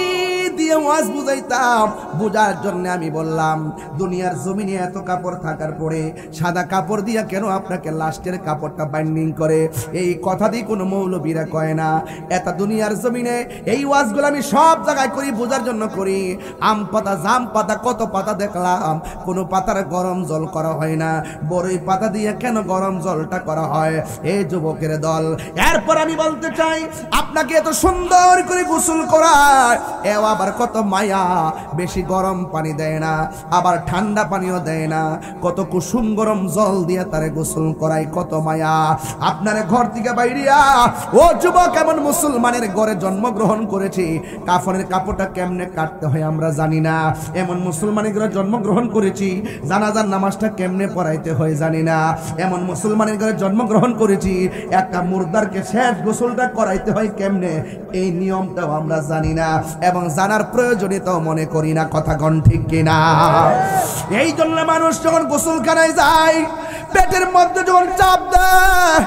দিয়ে ওয়াজ বুঝাইতাম? বুঝার জন্য আমি বললাম, দুনিয়ার জমিনে এত কাপড় থাকার পরে সাদা কাপড় দিয়া কেন আপনাকে লাস্টের কাপড়টা বাইন্ডিং করে? এই কথা দিয়ে কোনো মৌলবীরা কয় না। এত দুনিয়ার জমিনে এই ওয়াজগুলো আমি সব জায়গায় করি, বোঝার জন্য করি। আম পাতা, জাম পাতা, কত পাতা দেখলাম, কোনো পাতার গরম জল করা হয় না। বড়ই পাতা দিয়ে কেন গরম জলটা করা হয়? এই যুবকের দল, এরপর আমি বলতে চাই, আপনাকে এত সুন্দর করে গোসল করায়, এও আবার কত মায়া। বেশি গরম পানি দেয় না, আবার ঠান্ডা পানিও দেয় না, কত কুসুম গরম জল দিয়ে তারে গোসল করায়, কত মায়া। আপনার ঘর থেকে বাইরিয়া ও যুবক, এমন মুসলমানের ঘরে জন্মগ্রহণ করেছি, কাফনের কাপড়টা কেমনে কাটতে হয় আমরা জানি না। এমন মুসলমানের ঘরে জন্মগ্রহণ করেছি, জানাজার নামাজটা কেমনে পড়াইতে হয় জানি না। এমন মুসলমানের ঘরে জন্মগ্রহণ করেছি, একটা মুর্দারকে শেষ গোসলটা করাইতে হয় কেমনে, এই নিয়মটাও আমরা জানি না এবং জানার প্রয়োজনীয়তাও মনে করি না। কথা কোন ঠিক কিনা? এই জন্য মানুষ যখন গোসলখানায় যায়, পেটের মধ্যে যখন চাপ দেয়,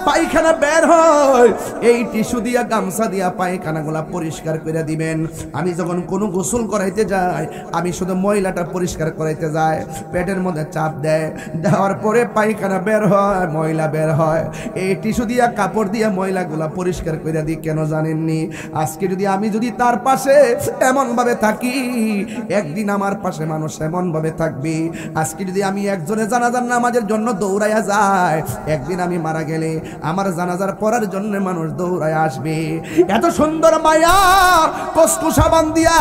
পায়খানা বের হয়, এই টিস্যু দিয়া গামছা দিয়া পায়খানাগুলা পরিষ্কার করে দিবেন। আমি যখন কোনো গোসল করাইতে যাই, আমি শুধু ময়লাটা পরিষ্কার করাইতে যাই, পেটের মধ্যে চাপ দেয়, দেওয়ার পরে পায়খানা বের হয়, ময়লা বের হয়, এই টিস্যু দিয়া কাপড় দিয়া ময়লাগুলা পরিষ্কার করে দিই। কেন জানেননি? আজকে আমি যদি তার পাশে এমনভাবে থাকি, একদিন আমার পাশে মানুষ এমনভাবে থাকবে। আজকে যদি আমি একজনে জানাজার নামাজের জন্য দৌড়াইয়া যায়, একদিন আমি মারা গেলে আমার জানাজার পড়ার জন্য মানুষ দৌড়ায় আসবে। এত সুন্দর মায়া কসকু সাবান দিয়া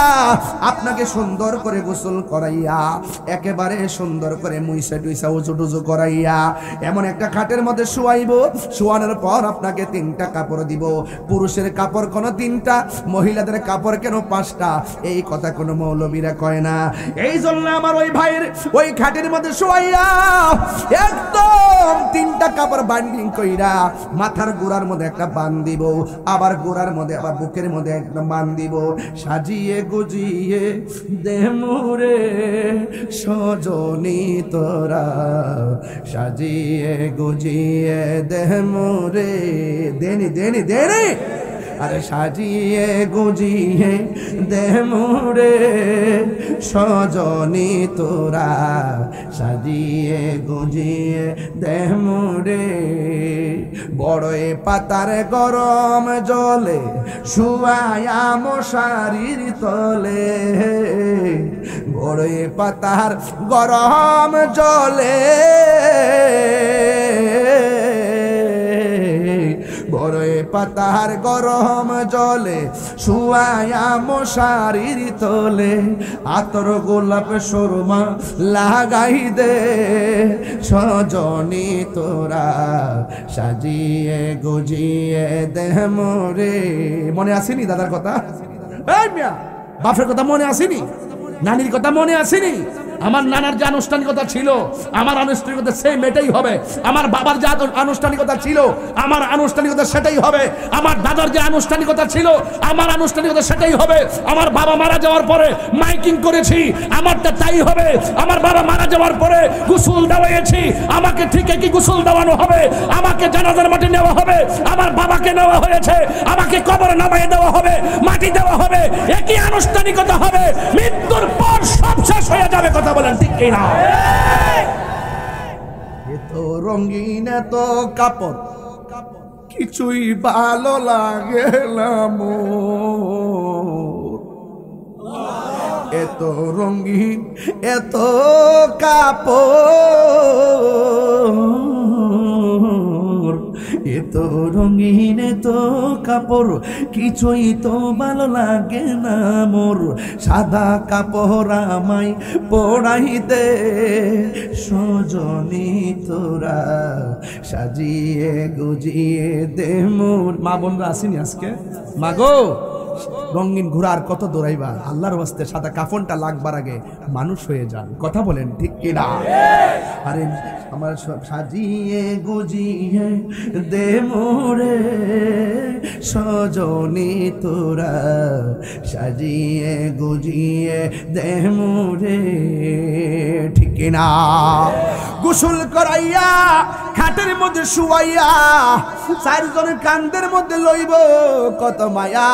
আপনাকে সুন্দর করে গোসল করাইয়া, একেবারে সুন্দর করে মুইসা টুইসা উজু টুজু করাইয়া এমন একটা খাটের মধ্যে শুয়াইব। শুয়ানোর পর আপনাকে 3টা কাপড় দিব। পুরুষের কাপড় কোনো 3টা, মহিলাদের কাপড় কেন 5টা? এই কথা কোনো মৌলবীরা কয় না। এই জন্য আমার ওই ভাইয়ের ওই খাটের মধ্যে শুয়াইয়া একদম 3টা কাপড় বান্ডিং কইরা মাথার গোড়ার মধ্যে একটা বান দিব, আবার গোড়ার মধ্যে আবার বুকের মধ্যে একদম বান দিব। সাজিয়ে গুজিয়ে দে মোরে সজনী তোরা, সাজিয়ে গুজিয়ে দে মোরে, দেনি দেনি দেনি, আরে সাজিয়ে গুজিয়ে দে মোরে সজনী তোরা, সাজিয়ে গুজিয়ে দে মোরে। বড়ই পাতার গরম জলে শুয়ায়া মশারির তলে, বড়ই পাতার গরম জলে, বড়ই পাতার গরম জলে শুয়ায়া মশারির তলে, আতর গোলাপ সুরমা লাগাই দে সজনী তোরা, সাজিয়ে গুজিয়ে দে মোরে। মনে আসেনি দাদার কথা? এই মিয়া, বাপের কথা মনে আসেনি? নানির কথা মনে আসেনি? আমার নানার যে আনুষ্ঠানিকতা ছিল, আমার আনুষ্ঠানিকতা সেম এটাই হবে। আমার বাবার যে আনুষ্ঠানিকতা ছিল, আমার আনুষ্ঠানিকতা সেটাই হবে। আমার দাদার যে আনুষ্ঠানিকতা ছিল, আমার আনুষ্ঠানিকতা সেটাই হবে। আমার বাবা মারা যাওয়ার পরে মাইকিং করেছি, আমারটা তাই হবে। আমার বাবা মারা যাওয়ার পরে গোসল দেওয়াইছি, আমাকে ঠিক একই গোসল দেওয়ানো হবে। আমাকে জানাজার মাটি নেওয়া হবে, আমার বাবাকে নেওয়া হয়েছে, আমাকে কবরে নামাইয়ে দেওয়া হবে, মাটি দেওয়া হবে, একই আনুষ্ঠানিকতা হবে। মৃত্যুর পর সব শেষ হয়ে যাবে। কথা বলেন ঠিক কিনা? এত রঙিন এত কাপড় কিছুই ভালো লাগে না মোর, এত রঙিন এত কাপড়, এত রঙিন এত কাপড় কিছুই তো ভালো লাগে না মোর। সাদা কাপড় আমায় পরাইতে সজনী তোরা, সাজিয়ে গুজিয়ে দে মোর। মা বোনরা আসেনি আজকে? মা গো, রঙিন ঘোড়ার কত দৌড়াইবা, আল্লাহর ওয়াস্তে সাদা কাফনটা লাগবার আগে মানুষ হয়ে যান। কথা বলেন ঠিক কিনা? আরে আমার সাজিয়ে গুজিয়ে দে মোরে সজনী তোরা, সাজিয়ে গুজিয়ে দে মোরে, ঠিক কিনা? গোসল করাইয়া খাটের মধ্যে শুয়াইয়া 4 জনের কান্দের মধ্যে লইব, কত মায়া।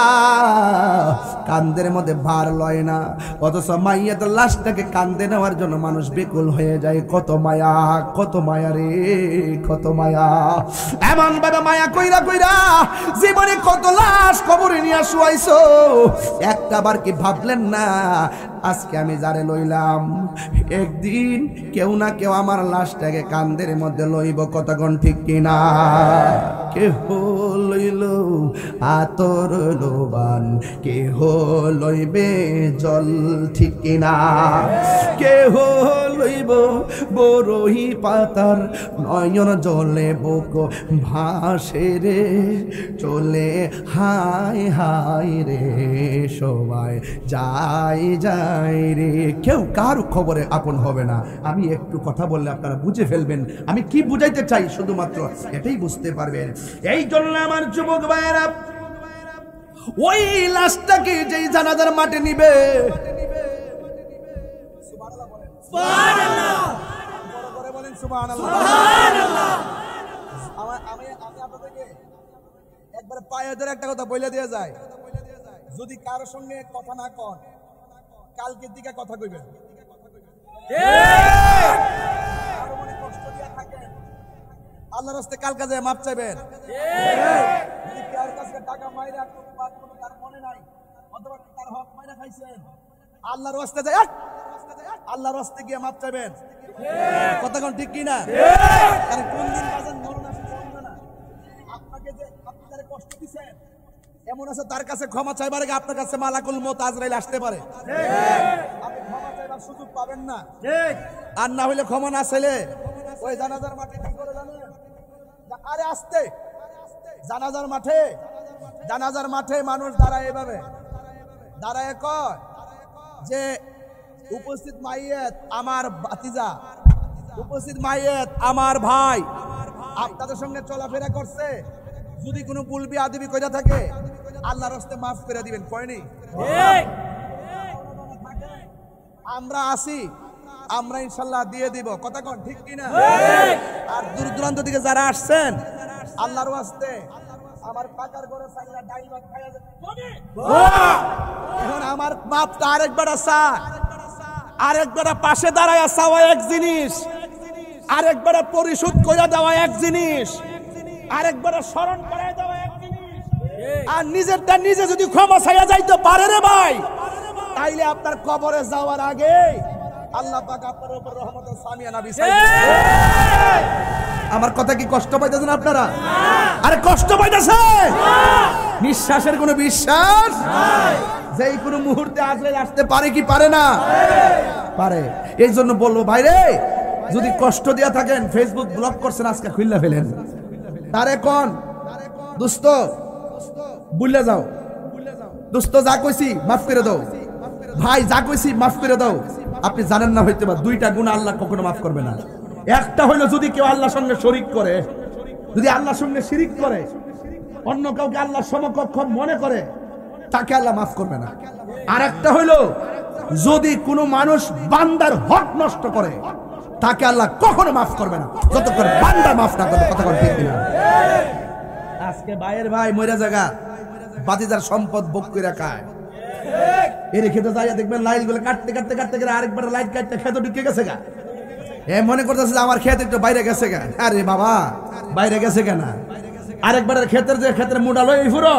কান্দের মধ্যে ভার লয় না, অথচ মাইয়াদের লাশটাকে কান্দে নেওয়ার জন্য মানুষ বেকুল হয়ে যায়। কত মায়া, কত মায়া রে, কত মায়া। এমন ভাবে মায়া কইরা কইরা জীবনে কত লাশ কবরে নিয়ে শুয়াইছো, একটা বার কি ভাবলেন না আজকে আমি যারে লইলাম, একদিন কেউ না কেউ আমার লাশটাকে কান্দের মধ্যে লইব। কতক্ষণ ঠিক কিনা? কেহ লইল আতর লোবান, কেহ লইবে জল, ঠিক কিনা? কেহ লইব বরই পাতার নয়ন জলে বুক ভাসে রে, চলে হায় হায় রে সবাই যায় যায় নাই রে। কেউ কার খবরে আপন হবে না। আমি একটু কথা বললে আপনারা বুঝে ফেলবেন আমি কি বুঝাইতে চাই, শুধুমাত্র এটাই বুঝতে পারবেন। এই জন্য আমার যুবক ভাইয়েরা, ওই লাশটাকে যেই জানাজার মাঠে নিবে, সুবহানাল্লাহ বড় করে বলেন সুবহানাল্লাহ। আমি আপনাদেরকে একবার পায়ে ধরে একটা কথা বলে দিয়ে যায়, যদি কারোর সঙ্গে কথা না কন কালকের দিকে কথা কইবেন, কারো মনে কষ্ট দিয়া থাকেন আল্লাহর রাস্তায় কাল কাজে মাপ চাইবেন। যদি কার কাছে টাকা মাইরা তার মনে নাই অথবা তার হক মাইরা খাইছেন, আল্লাহর রাস্তায় যায় আল্লাহর রাস্তায় গিয়ে মাপ চাইবেন। কথা কোন ঠিক কি না? কারণ কোন দিন বাজান মরণ আসে জানেন না। আপনাকে যে আপনি তারে কষ্ট দিবেন এমন আছে তার কাছে ক্ষমা চাইবার আগে আপনার কাছে মালাকুল মউত আজরাইল আসতে পারে। আপনি ক্ষমা চাইবার সুযোগ পাবেন না। আর না হইলে ক্ষমা না চাইলে ওই জানাজার মাঠে কি করে জানেন? আরে আসতে জানাজার মাঠে মানুষ দাঁড়ায় এভাবে দাঁড়ায় কয় যে উপস্থিত মাইয়েত আমার ভাতিজা, উপস্থিত মাইয়েত আমার ভাই, আপনাদের সঙ্গে চলাফেরা করছে, যদি কোনো ভুল বিয়াদবি কইরা থাকে আল্লাহর রাস্তায় মাফ করে দিবেন। কয়নি? আমরা আসি, আমরা ইনশাল্লাহ দিয়ে দিব। কথা কোন ঠিক কিনা? আর দূর দূরান্ত থেকে যারা আসছেন আল্লাহর ওয়াস্তে আমার পাকার ঘরে সাইলা ডাইল ভাত খাইয়া এখন আমার মাপটা আরেকবার আসা, আরেকবার পাশে দাঁড়ায় আসা এক জিনিস, আরেকবার পরিশোধ করে দেওয়া এক জিনিস, আরেকবার স্মরণ করায় দেওয়া এক জিনিস। আর নিজেরটা নিজে যদি ক্ষমা চাইয়া যাইতে পারে রে ভাই, তাইলে আপনার কবরে যাওয়ার আগে আল্লাহ পাক আপনার উপর রহমতের সামিয়ানা বিছাই দিবেন। আমার কথা কি কষ্ট পাইতেছেন আপনারা? আরে কষ্ট পাইতেছে? নিঃশ্বাসের কোনো বিশ্বাস নাই, যেই কোনো মুহূর্তে আসতে পারে কি পারে না? পারে। এই জন্য বলবো ভাই রে, যদি কষ্ট দিয়া থাকেন ফেসবুক ব্লক করছেন আজকে খুললা ফেলেন। তারে কোন দোস্ত ভুলে যাও, দোস্ত যা কইছি মাফ করে দাও, ভাই যা কইছি মাফ করে দাও। আপনি জানেন না হইতে পারে দুইটা গুনাহ আল্লাহ কখনো মাফ করবে না। একটা হইলো যদি কেউ আল্লাহর সঙ্গে শরীক করে, যদি আল্লাহর সঙ্গে শিরিক করে, অন্য কাউকে আল্লাহর সমকক্ষ মনে করে, তাকে আল্লাহ মাফ করবে না। আর একটা হইলো যদি কোনো মানুষ বান্দার হক নষ্ট করে, তাকে আল্লাহ কখনো মাফ করবে না যতক্ষণ বান্দা মাফ না করবে। কথা ঠিক কিনা? আজকে ভাইয়ের ভাই মইরা জায়গা বাতিজার সম্পদ ভোগ করে খায়, এর খেতে যাইয়া দেখবেন লাইট গুলো কাটতে কাটতে কাটতে গেলে আরেকবার লাইট কাটতে খেতে ঢুকে গেছে গা। এ মনে করতেছে আমার ক্ষেত একটু বাইরে গেছে গা। আরে বাবা বাইরে গেছে কেন? আরেকবার ক্ষেতের যে ক্ষেতের মুড়া লই ফুরো,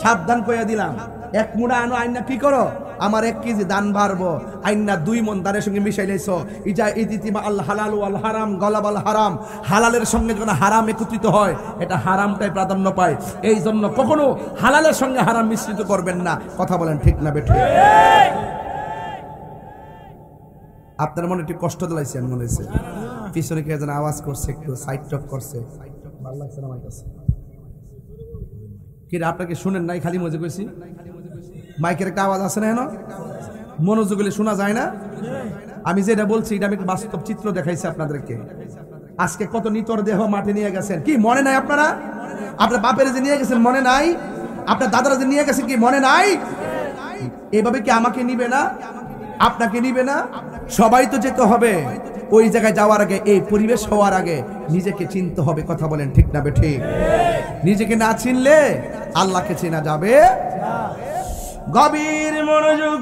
সাবধান কইয়া দিলাম, এক মুড়া আনো আইনা কি করো, আমার 1 কেজি দান বাড়বো, আইনা 2 মন দানের সঙ্গে মিশাই লাইছো। ইজা ইতিমা আল হালাল ওয়াল হারাম গলাবাল হারাম, হালালের সঙ্গে যখন হারাম একত্রিত হয় এটা হারামটাই প্রাধান্য পায়। এই জন্য কখনো হালালের সঙ্গে হারাম মিশ্রিত করবেন না। কথা বলেন ঠিক না বেঠিক? আপনার মনে একটু কষ্ট দিলাইছেন মনে হয়েছে, পিছনে কে যেন আওয়াজ করছে, একটু সাইড টক করছে, ভালো লাগছে না আমার কাছে। কি আপনাকে শুনেন নাই? খালি মজা কইছি, মাইকের একটা আওয়াজ আছে না? হেন মনোযোগ হলে শোনা যায় না? আমি যেটা বলছি এটা আমি বাস্তব চিত্র দেখাইছি আপনাদেরকে। আজকে কত নিতর দেহ মাঠে নিয়ে গেছেন, কি মনে নাই আপনারা? আপনার বাপের যে নিয়ে গেছেন মনে নাই? আপনার দাদারা যে নিয়ে গেছে কি মনে নাই? এভাবে কি আমাকে নিবে না? আপনাকে নিবে না? সবাই তো যেতে হবে। ওই জায়গায় যাওয়ার আগে, এই পরিবেশ হওয়ার আগে নিজেকে চিনতে হবে। কথা বলেন ঠিক না বেঠিক? নিজেকে না চিনলে আল্লাহকে চেনা যাবে। গভীর মনোযোগ।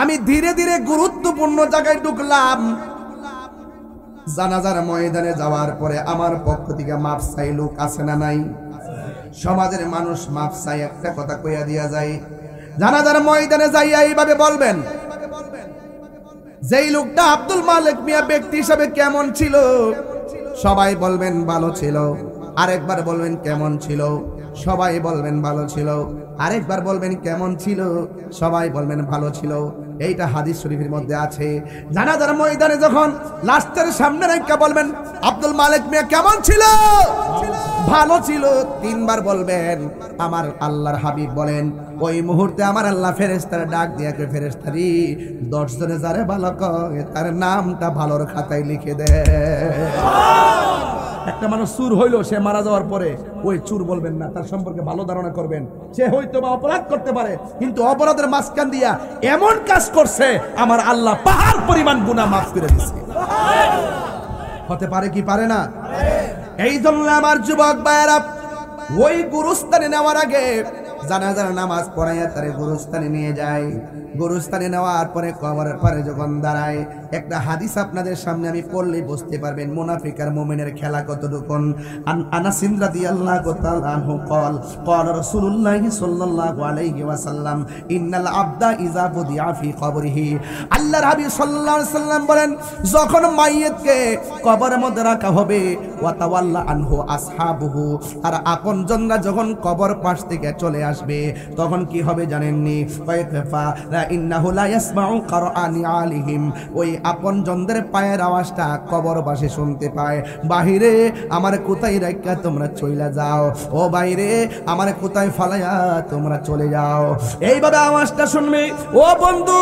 আমি ধীরে ধীরে গুরুত্বপূর্ণ জায়গায় ঢুকলাম। জানাজার ময়দানে যাওয়ার পরে আমার পক্ষ থেকে মাফ চাই লোক আছে না নাই? সমাজের মানুষ মাফ চাই একটা কথা কইয়া দিয়া যায়। জানাজার ময়দানে যাইয়া এইভাবে বলবেন, যেই লোকটা আব্দুল মালিক মিয়া ব্যক্তি হিসাবে কেমন ছিল? সবাই বলবেন ভালো ছিল। আরেকবার বলবেন কেমন ছিল? সবাই বলবেন ভালো ছিল। আরেকবার বলবেন কেমন ছিল? সবাই বলবেন ভালো ছিল। এইটা হাদিস শরীফের মধ্যে আছে। জানাজার ময়দানে যখন লাশের সামনে রেখে বলবেন আব্দুল মালিক মিয়া কেমন ছিল? ভালো ছিল, 3 বার বলবেন আমার আল্লাহর হাবিব বলেন ওই মুহূর্তে আমার আল্লাহ ফেরেশতার ডাক দিয়ে কয় ফেরেশতারি 10 জনে যারে ভালো কয় তার নামটা ভালোর খাতায় লিখে দে। একটা মানুষ চুর হইলো, সে মারা যাওয়ার পরে ওই চুর বলবেন না, তার সম্পর্কে ভালো ধারণা করবেন। সে হয়তো বা অপরাধ করতে পারে, কিন্তু অপরাধের মাঝখান দিয়া এমন কাজ করছে আমার আল্লাহ পাহাড় পরিমাণ গুনাহ মাফ করে দিয়েছে। হতে পারে কি পারে না? এই জন্য আমার যুবক ভাইয়েরা ওই গুরুস্থানে নেওয়ার আগে জানাজার নামাজ পড়াইয়া তারে গুরুস্থানে নিয়ে যায়। গুরুস্থানে নেওয়ার পরে কবরের পরে যখন দাঁড়ায়, একটা হাদিস আপনাদের সামনে আমি পড়লেই বুঝতে পারবেন মুনাফিক আর মুমিনের খেলা কতটুকু। আনাস রাদিয়াল্লাহু তাআলা আনহু قال قال رسول الله صلى الله عليه وسلم ان العبد اذا وضع في قبره, আল্লাহর হাবিব সাল্লাল্লাহু আলাইহি সাল্লাম বলেন যখন মাইয়িতকে কবরের মধ্যে রাখা হবে ওয়া তাওয়াল্লা আনহু আসহাবুহু, আর আপনজনরা যখন কবর পাশ থেকে চলে আসবে তখন কি হবে জানেননি? ফায়ফা লা ইন্নাহু লা ইয়াসমাউ কারআনি আলিহিম, ওই আপনজনদের পায়ের আওয়াজটা কবরবাসী শুনতে পায়। বাহিরে আমার কোথায় রাখা তোমরা চলে যাও, ও বাইরে আমার কোথায় ফালাইয়া তোমরা চলে যাও, এইভাবে আওয়াজটা শুনবে। ও বন্ধু,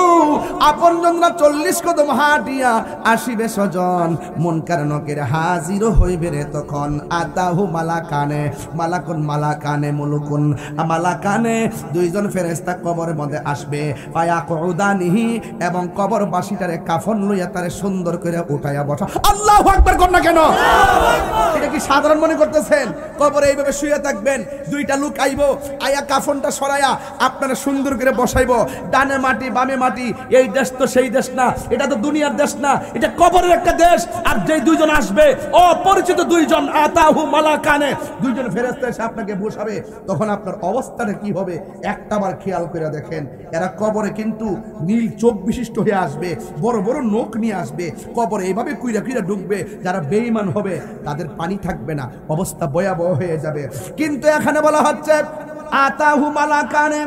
আপনজনরা 40 কদম হাঁটিয়া আসিবে স্বজন, মুনকার নকির হাজির হইবে রে তখন। আতাহু মালাকানে, মালাকানে মুলুকুন মালাকানে, 2 জন ফেরেশতা কবরের মধ্যে আসবে। ফায়াকুদানিহি, এবং কবরবাসীটারে কাফন লইয়া তারে সুন্দর করে উঠাইয়া বসা। আল্লাহু আকবার কর না কেন? এটা কি সাধারণ মনে করতেছেন? কবরে এইভাবে শুয়ে থাকবেন, 2টা লোক আইবো, আয়া কাফনটা সরাইয়া আপনারা সুন্দর করে বসাইবো। ডানে মাটি বামে মাটি, এই দেশ তো সেই দেশ না, এটা তো দুনিয়ার দেশ না, এটা কবরের একটা দেশ। আর যেই 2 জন আসবে অপরিচিত 2 জন, আতাহু মালাকানে, 2 জন ফেরেশতা এসে আপনাকে বসাবে, তখন আপনার অবস্থাটা কি হবে একটাবার খেয়াল করে দেখেন। এরা কবরে কিন্তু নীল চোখ বিশিষ্ট হয়ে আসবে, বড় বড় নখ নিয়ে আসবে, কবরে এইভাবে কুইরা কুইরা ঢুকবে। যারা বেঈমান হবে তাদের পানি থাকবে না, অবস্থা ভয়াবহ হয়ে যাবে। কিন্তু এখানে বলা হচ্ছে আতাহু মালাকানে,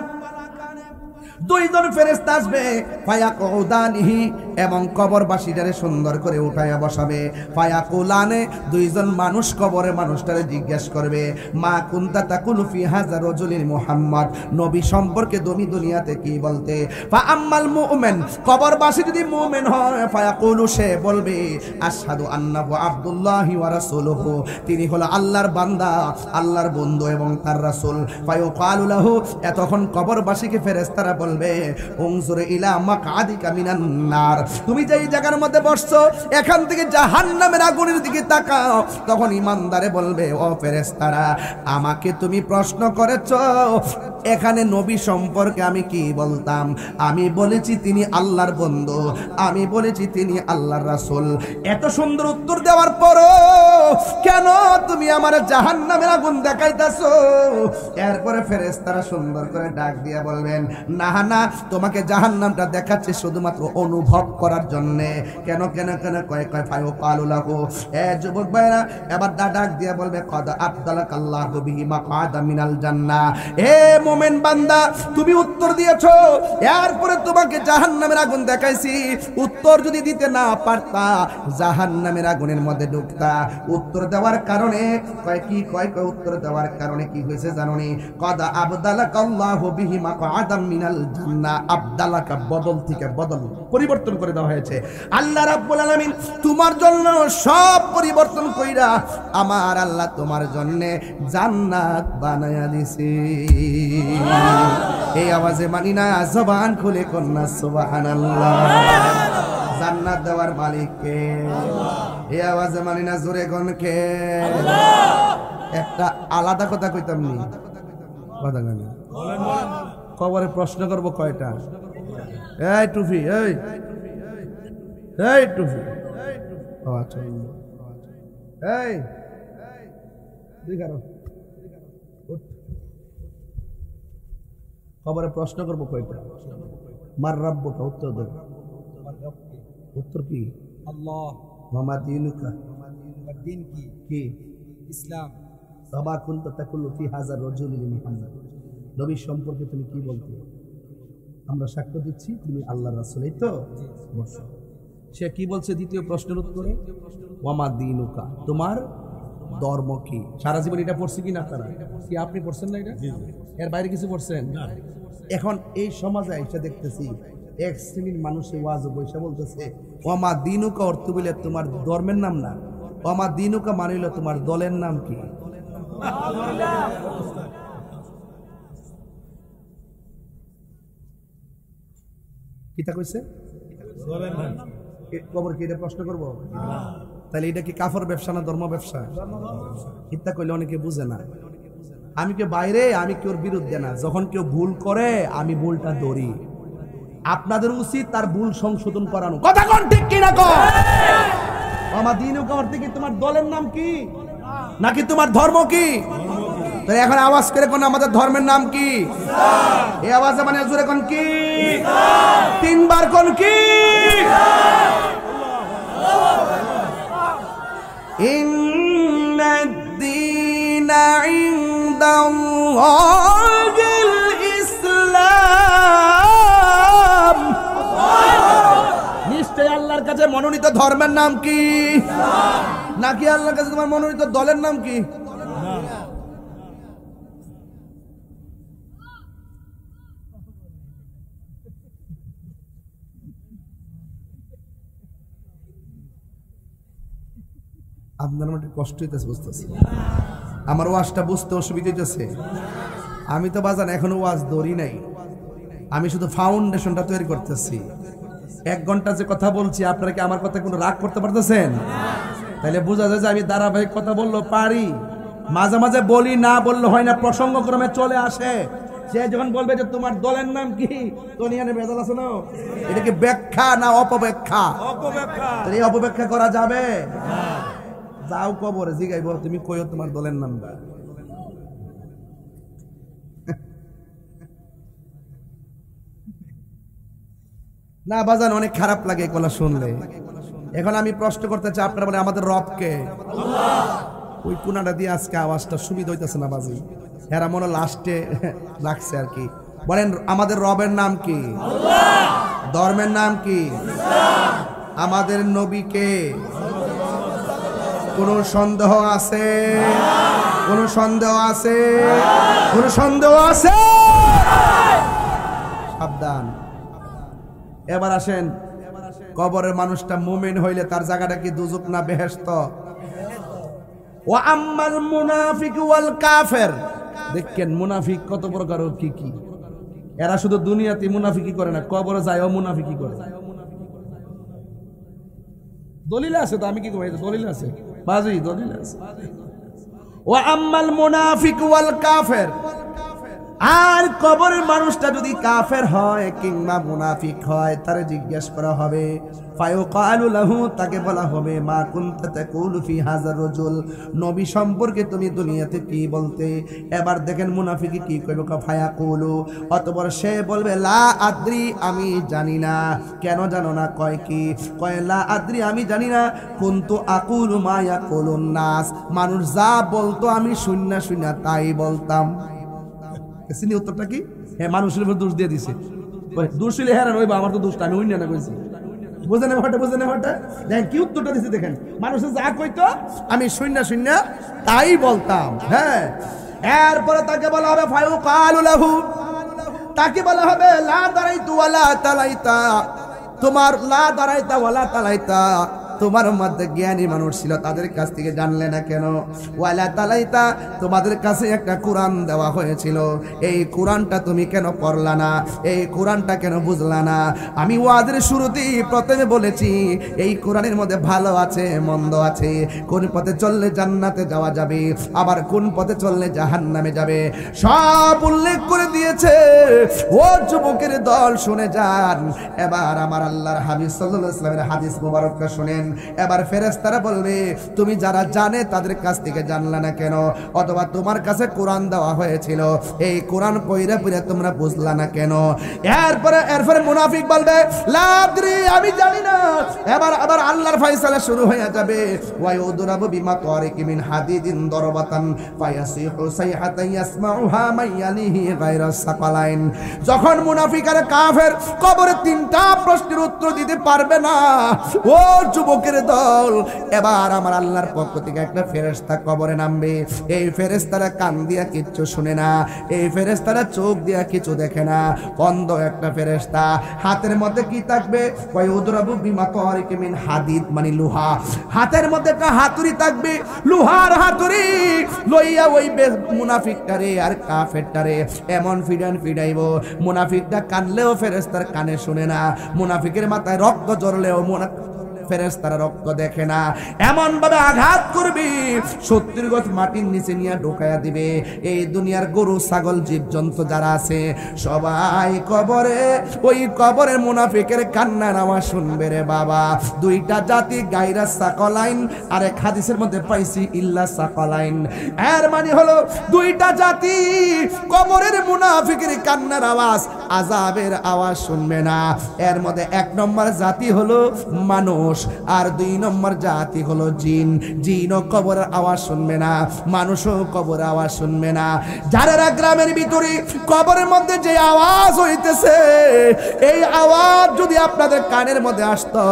2 জন ফেরেশতা আসবে, ফায়াকুদানিহি, এবং কবরবাসীটারে সুন্দর করে উঠাইয়া বসাবে। ফায়াকুলানে, 2 জন মানুষ কবরে মানুষটারে জিজ্ঞেস করবে মা কুনতা তাকুলু ফি হাযা রাজুলিল মুহাম্মদ, নবী সম্পর্কে তুমি দুনিয়াতে কি বলতে? ফা আম্মাল মুমিন, কবরবাসী যদি মুমিন হয়, ফায়াকুলু, সে বলবে আশহাদু আন্নাহু আব্দুল্লাহি ওয়া রাসূলুহু, তিনি হলো আল্লাহর বান্দা, আল্লাহর বন্ধু এবং তার রাসূল। ফায়ুকালু লাহু, তখন কবরবাসীকে ফেরেশতারা বলবে উনজুর ইলা মাকআদিকা মিনান নার, তুমি যেই জায়গার মধ্যে বসছো এখান থেকে জাহান্নামের আগুনের দিকে তাকাও। তখন ইমানদারে বলবে ও ফেরেশতারা, আমাকে তুমি প্রশ্ন করেছো এখানে নবী সম্পর্কে আমি কি বলতাম? আমি বলেছি তিনি আল্লাহর বন্ধু, আমি বলেছি তিনি আল্লাহর রাসূল। এত সুন্দর উত্তর দেওয়ার পরও কেন তুমি আমার জাহান্নামের আগুন দেখাইতাছো? এরপরে ফেরেশতারা সুন্দর করে ডাক দিয়ে বলবেন না না, তোমাকে জাহান্নামটা দেখাচ্ছে শুধুমাত্র অনুভব করার জন্য। কেন কেন কেন কয় ফায়ুকালু লাহু, এ যুবক ভাইরা এবার ডাক দিয়ে বলবে কদ আবদালাকাল্লাহু বিহি মাকআদা মিনাল জান্নাহ, হে মুমিন বান্দা তুমি উত্তর দিয়েছো, এরপরে তোমাকে জাহান্নামের আগুন দেখাইছি। উত্তর যদি দিতে না পারতা জাহান্নামের আগুনের মধ্যে ঢুকতা। উত্তর দেওয়ার কারণে উত্তর দেওয়ার কারণে কি হয়েছে জানোনি? কদ আবদালাকাল্লাহু বিহি মাকআদা মিনাল জান্নাহ, আবদালাকা বদল থেকে বদল পরিবর্তন করে দেওয়া হয়েছে। আল্লাহ রাব্বুল আলামিন তোমার জন্য সব পরিবর্তন কইরা আমার আল্লাহ তোমার জন্য জান্নাত বানায়া দিছে। এই আওয়াজে মানি না, জবান খুলে কন্যা সুবহানাল্লাহ। জান্নাত দেওয়ার মালিক কে? এই আওয়াজে মানি না, জোরে কোন কে? একটা আলাদা কথা কইতাম নি, কথা গানি কবরে প্রশ্ন করব কয়টা? এই টুফি, এই টুফি, ও আচ্ছা, এই তুই কারো কবরে প্রশ্ন করবো কয়টা? মার রাব্বুকা, উত্তর দেব। উত্তর কি? আল্লাহ। ওয়া দীনুকা, দ্বীন কি? কি? ইসলাম। সাবা কুনতা তাকুলু ফি হাযা রাজুলিল মুহাম্মদ, নবী সম্পর্কে তুমি কি বলতে? আমরা সাক্ষ্য দিচ্ছি তিনি আল্লাহর রাসূল। এই তো বসো। সে কি বলছে দ্বিতীয় প্রশ্নের উত্তরে? ওয়া দীনুকা, তোমার ধর্ম কি? সারা জীবন এটা পড়ছি কিনা আপনারা? কি আপনি পড়ছেন না এটা? এর বাইরে কিছু পড়ছেন? এখন এই সমাজে এসে দেখতেছি এক শ্রেণীর মানুষ ওয়াজ বৈশা বলতেছে ওমা দিনুকা অর্থ বলে তোমার ধর্মের নাম না, ওমা দিনুকা মানিল তোমার দলের নাম কি? কিতা কইছে? কবর কি এটা প্রশ্ন করবো? তাহলে এটা কি কাফর ব্যবসা না ধর্ম ব্যবসা? ইত্যা কইলে অনেকে বুঝে না। আমি কেউ বাইরে, আমি কেউ বিরুদ্ধে না। যখন কেউ ভুল করে আমি ভুলটা ধরি। আপনাদের উচিত তার ভুল সংশোধন করানো। কথা কোন ঠিক কি না কর? আমার দিন করতে কি তোমার দলের নাম কি নাকি তোমার ধর্ম কি? তো এখন আওয়াজ করে কোন আমাদের ধর্মের নাম কি? এই আওয়াজে মানে জোরে কোন কি? তিনবার কোন কি? ইন্নাদ-দীনা ইনদাল্লাহিল ইসলাম। নিশ্চয় আল্লাহর কাছে মনোনীত ধর্মের নাম কি? নাকি আল্লাহর কাছে তোমার মনোনীত দলের নাম কি? আপনার মধ্যে কষ্ট হইতেছে, বুঝতেছি। আমার ওয়াজটা বুঝতে অসুবিধা হইতেছে। আমি তো বাজান এখনো ওয়াজ ধরি নাই, আমি শুধু ফাউন্ডেশনটা তৈরি করতেছি। 1 ঘন্টা যে কথা বলছি, আপনারা কি আমার কথা কোনো রাগ করতে পারতেছেন? তাহলে বোঝা যায় যে আমি ধারাবাহিক কথা বললেও পারি। মাঝে মাঝে বলি, না বললে হয় না, প্রসঙ্গক্রমে চলে আসে। সে যখন বলবে যে তোমার দলের নাম কি, তো নিয়ে ভেজাল আছে না? এটা কি ব্যাখ্যা না অপব্যাখ্যা? এই অপব্যাখ্যা করা যাবে? যাও কবরে জিগাইব, তুমি কইও তোমার দলের নামটা। না বাজান, অনেক খারাপ লাগে এই কথা শুনলে। এখন আমি প্রশ্ন করতে চাই, আপনারা বলে আমাদের রবকে? ওই কোনাটা দিয়ে আজকে আওয়াজটা সুবিধা হইতেছে না বাজি, এরা মনে লাস্টে রাখছে আর কি। বলেন আমাদের রবের নাম কি? ধর্মের নাম কি? আমাদের নবীকে কোন সন্দেহ আছে? কোন সন্দেহ আছে? কোন সন্দেহ আছে? সাবধান। এবার আসেন, কবরের মানুষটা মুমিন হইলে তার জায়গাটা কি দুজক না বেহেশত? ওয়া আম্মাল মুনাফিক ওয়াল কাফের। দেখেন মুনাফিক কত প্রকার, কি কি। এরা শুধু দুনিয়াতে মুনাফিকি করে না, কবরে যায়ও মুনাফিকি করে। দলিল আছে তো, আমি কি কই? দলিল আছে বাজি, দলিল আছে। ওয়া আম্মাল মুনাফিক ওয়াল কাফের। আর কবরের মানুষটা যদি কাফের হয় কিংবা মুনাফিক হয়, তারে জিজ্ঞেস করা হবে, ফায়ুকালু লাহু, তাকে বলা হবে, মা কুনতা তাকুলু ফি হাযার রাজুল, নবী সম্পর্কে তুমি দুনিয়াতে কি বলতে? এবার দেখেন মুনাফিকি কি কইবে, ফায়াকুলু, অতঃপর সে বলবে, লা আদ্রি, আমি জানি না। কেন জানো না? কয় কি? কয় লা আদ্রি, আমি জানি না। কুনতু আকুলু মা ইয়াকুলুন নাস, মানুষ যা বলতো আমি শুননা শুননা তাই বলতাম। এসিনি উত্তরটা কি? হ্যাঁ, মানুষের উপর দোষ দিয়ে দিছে। দোষ হইলে হেরান হইবা, আমার তো দোষটা আমি উন্নয়ন করেছি। বুঝেন হঠাৎ, বুঝেন হঠাৎ, দেখেন কি উত্তরটা দিছে। দেখেন মানুষে যা কইতো আমি শুননা শুননা তাই বলতাম। হ্যাঁ, এরপরে তাকে বলা হবে ফায়ুকালু লাহু, তাকে বলা হবে লা দারাইতু ওয়ালা তালাইতা, তোমার লা দারাইতা ওয়ালা তালাইতা, তোমার মধ্যে জ্ঞানী মানুষ ছিল, তাদের কাছ থেকে জানলে না কেন? ওয়ালা তালাইতা, তোমাদের কাছে একটা কোরআন দেওয়া হয়েছিল, এই কোরআনটা তুমি কেন পড়লা না? এই কোরআনটা কেন বুঝলা না? আমি ওয়াজের শুরুতেই প্রথমে বলেছি, এই কোরআনের মধ্যে ভালো আছে, মন্দ আছে, কোন পথে চললে জান্নাতে যাওয়া যাবে, আবার কোন পথে চললে জাহান্নামে যাবে, সব উল্লেখ করে দিয়েছে। ও যুবকের দল শুনে যান। এবার আমার আল্লাহর হাবিব সাল্লাল্লাহু আলাইহি ওয়াসাল্লামের হাদিস মুবারকটা শুনেন। এবার ফেরেশতারা বলবে, তুমি যারা জানে তাদের কাছ থেকে জানলা না কেন? অথবা তোমার কাছে কোরআন দেওয়া হয়েছিল, এই কোরআন পড়ে পড়ে তোমরা বুঝলা না কেন? এরপরে মুনাফিক বলবে, লা আদরি, আমি জানি না। এবার আবার আল্লাহর ফয়সালা শুরু হয়ে যাবে, ওয়া ইউদরাবু বিমা তারিক মিন হাদিদিন দরবাতান ফায়াসিহু সাইহাতান ইয়াসমাউহা মান ইয়ালিহি গায়রা সাকালাইন। যখন মুনাফিক আর কাফের কবরে তিনটা প্রশ্নের উত্তর দিতে পারবে না, ও যুবকের দল, এবার আমার আল্লাহর পক্ষ থেকে একটা ফেরেশতা কবরে নামবে। এই ফেরেশতারা কান দিয়া কিচ্ছু শুনে না, এই ফেরেশতারা চোখ দিয়া কিছু দেখে না, অন্ধ একটা ফেরেশতা। হাতের মধ্যে কি থাকবে? কয় উদরাবু বিমা তারিক মিন হাদিদ, মানে লোহা। হাতের মধ্যে একটা হাতুড়ি থাকবে, লোহার হাতুড়ি লইয়া ওই মুনাফিকটারে আর কাফেরটারে এমন ফিডাইব, মুনাফিকটা কানলেও ফেরেশতার কানে শুনে না, মুনাফিকের মাথায় রক্ত ঝরলেও ফেরেশতারা রক্ত দেখে না, এমন ভাবে আঘাত করবে 70 গজ মাটির নিচে নিয়ে ঢোকায়া দিবে। এই দুনিয়ার গরু ছাগল জীবজন্তু যারা আছে সবাই কবরে, ওই কবরের মুনাফিকের কান্নার আওয়াজ শুনবে রে বাবা। দুইটা জাতি, গায়রা সাকালাইন, আর এক হাদিসের মধ্যে পাইছি ইল্লা সাকালাইন। এর মানে হলো দুইটা জাতি কবরের মুনাফিকের কান্নার আওয়াজ, আযাবের আওয়াজ শুনবে না। এর মধ্যে 1 নম্বর জাতি হলো মানুষ, আর 2 নম্বর জাতি হলো জিন। জিনও কবরের আওয়াজ শুনবে না, মানুষও কবরের আওয়াজ শুনবে না। যারা গ্রামের ভিতরে কবরের মধ্যে যে আওয়াজ হইতেছে, এই আওয়াজ যদি আপনাদের কানের মধ্যে আসতো,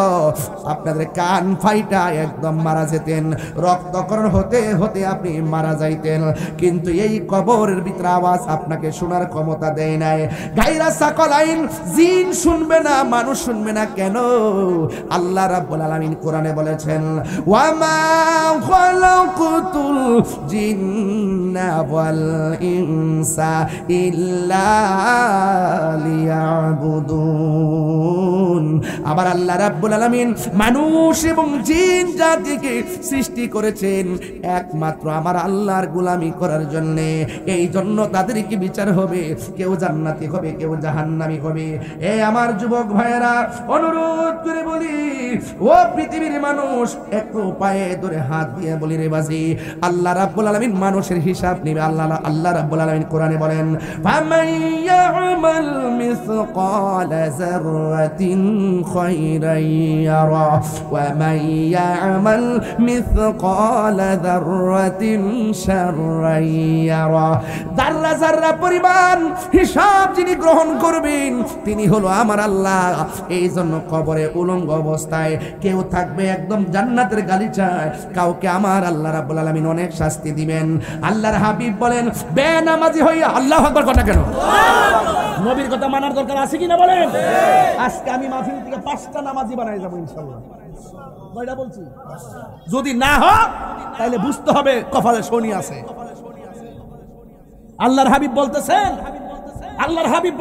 আপনাদের কান ফাইটা একদম মারা যেতেন, রক্তকরণ হতে হতে আপনি মারা যাইতেন। কিন্তু এই কবরের ভিতরে আওয়াজ আপনাকে শোনার ক্ষমতা দেয় নাই। গায়রা সাকালাইন, জিন শুনবে না, মানুষ শুনবে না। কেন? আল্লাহ রাব্বুল আলামিন কোরআনে বলেছেন, ওয়ামা খালাকুতুল জিন্না ওয়াল ইনসা ইল্লা লিয়াবুদুন। আবার আল্লাহ রাব্বুল আলামিন মানুষ এবং জিন জাতিকে সৃষ্টি করেছেন একমাত্র আমার আল্লাহর গোলামি করার জন্য। এই জন্য তাদেরকে বিচার হবে, কেউ জান্নাতি হবে, কেউ জাহান্নামী হবে। এ আমার যুবক ভাইয়েরা, অনুরোধ করে বলি, ও পৃথিবীর মানুষ, একটু পায়ে ধরে হাত দিয়ে বলি রে বাজি, আল্লাহ রাব্বুল আলামিন মানুষের হিসাব নেবে। আল্লাহ রাব্বুল আলামিন কোরআনে বলেন, ফামান ইয়ামাল মিসকালা যাররাতিন খায়রান ইয়ারা ওয়া মান ইয়ামাল মিসকালা যাররাতিন শাররান ইয়ারা। যাররা যাররা পরিমাণ হিসাব যিনি গ্রহণ করবেন তিনি হলো আমার আল্লাহ। এই জন্য কবরে উলঙ্গ অবস্থায় কেউ থাকবে একদম জান্নাতের গালিচায়, কাউকে আমার আল্লাহ রাব্বুল আলামিন অনেক শাস্তি দিবেন। আল্লাহর হাবিব বলেন, বেনামাজি হইয়া আল্লাহু আকবার কথা কেন? নবীর কথা মানার দরকার আছে কিনা বলেন? আজকে আমি মাহফিল থেকে 5টা নামাজি বানাই যাব ইনশাআল্লাহ। কয়টা বলছি? যদি না হয় তাহলে বুঝতে হবে কপালে শনি আছে। আল্লাহর হাবিব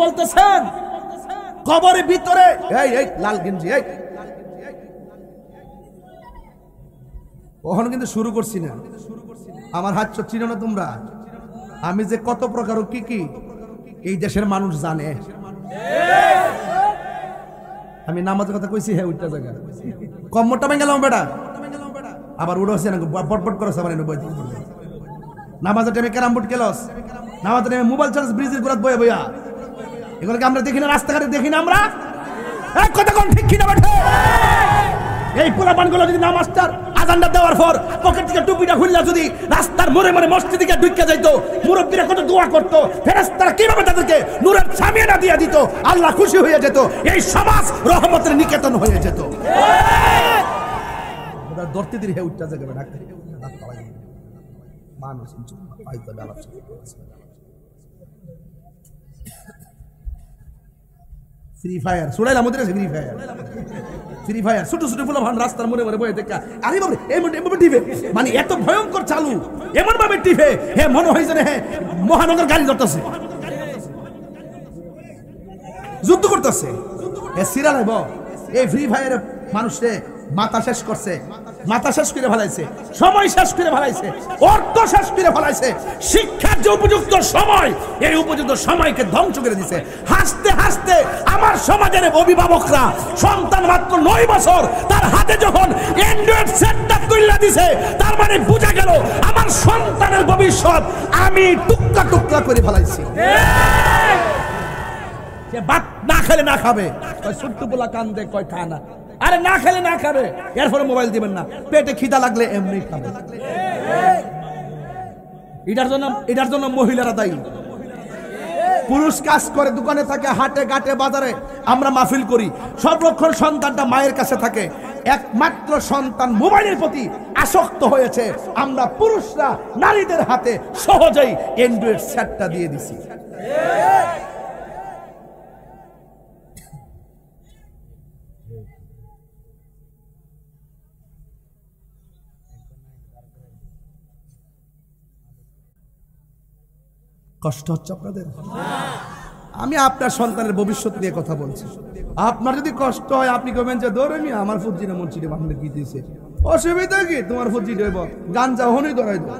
বলতেছেন কবরের ভিতরে, এই লাল গেঞ্জি, এই ওখানে কিন্তু শুরু করছি না, আমার হাত চিনো না তোমরা? আমি যে কত প্রকার কি কি এই দেশের মানুষ জানে। আমি নামাজের কথা কইছি, হ্যাঁ ওইটা জায়গা কম্মরটা ভেঙে গেলাম বেটা, আবার উড়ছে না, বটবট করেছে আমার নামাজের টাইমে ক্যারাম বোর্ড খেলস, নামাজের টাইমে মোবাইল চার্জ ব্রিজের গোড়াত বয়ে বইয়া, এগুলোকে আমরা দেখি না, রাস্তাঘাটে দেখি না আমরা? কথা কোন ঠিক কিনা বেটা? এই পোলাপানগুলো যদি নামাজটার আজানটা দেওয়ার পর পকেট থেকে টুপিটা খুললা যদি রাস্তার মোড়ে মোড়ে মসজিদে গিয়ে ঢুকে যাইতো, মুরব্বীরা কত দোয়া করতো, ফেরেশতারা কিভাবে তাদেরকে নূরের সামিয়ানা দিয়ে দিত, আল্লাহ খুশি হয়ে যেত, এই সমাজ রহমতের নিকেতন হয়ে যেত। ধরতে দিন হে উঠতে যাবে ডাক্তার মানুষ ফ্রি ফায়ার সুরাইল আমাদের আছে, ফ্রি ফায়ার ছোট ছোট ফুলা ভান রাস্তার মোড়ে মোড়ে বয়ে দেখা, আরে বাবা এমন টিভে, মানে এত ভয়ঙ্কর চালু, এমন ভাবে টিভে হে মনে হয় যেন হ্যাঁ মহানগর গাড়ি ধরতেছে, যুদ্ধ করতেছে। সিরিয়াল হইব এই ফ্রি ফায়ারে মানুষে মাথা শেষ করছে, মাথা শেষ করে ফেলাইছে, সময় শেষ করে ফেলাইছে, অর্থ শেষ করে ফেলাইছে, শিক্ষার যে উপযুক্ত সময় এই উপযুক্ত সময়কে ধ্বংস করে দিছে। হাসতে হাসতে আমার সমাজের অভিভাবকরা সন্তান মাত্র 9 বছর তার হাতে যখন অ্যান্ড্রয়েড সেটটা তুলে দিছে, তার মানে বোঝা গেল আমার সন্তানের ভবিষ্যৎ আমি টুকরা টুকরা করে ফেলাইছি। যে ভাত না খেলে না খাবে, কয় ছোট্ট পোলা কান্দে, কয় খা না, আরে না খেলে না খাবে, এরপরে মোবাইল দিবেন না, পেটে খিদা লাগলে এমনি খাবে। এটার জন্য মহিলারা দায়ী, পুরুষ কাজ করে, দোকানে থাকে, হাটে ঘাটে বাজারে, আমরা মাহফিল করি, সর্বক্ষণ সন্তানটা মায়ের কাছে থাকে। একমাত্র সন্তান মোবাইলের প্রতি আসক্ত হয়েছে, আমরা পুরুষরা নারীদের হাতে সহজেই অ্যান্ড্রয়েড সেটটা দিয়ে দিছি। কষ্ট হচ্ছে আপনাদের? আমি আপনার সন্তানের ভবিষ্যৎ নিয়ে কথা বলছি। আপনার যদি কষ্ট হয়, আপনি কবেন যে ধরে আমার ফুজি না মন চিঠি বাংলা কি দিয়েছে, অসুবিধা কি? তোমার ফুজি দেব, গাঞ্জা হনই ধরাই দেব,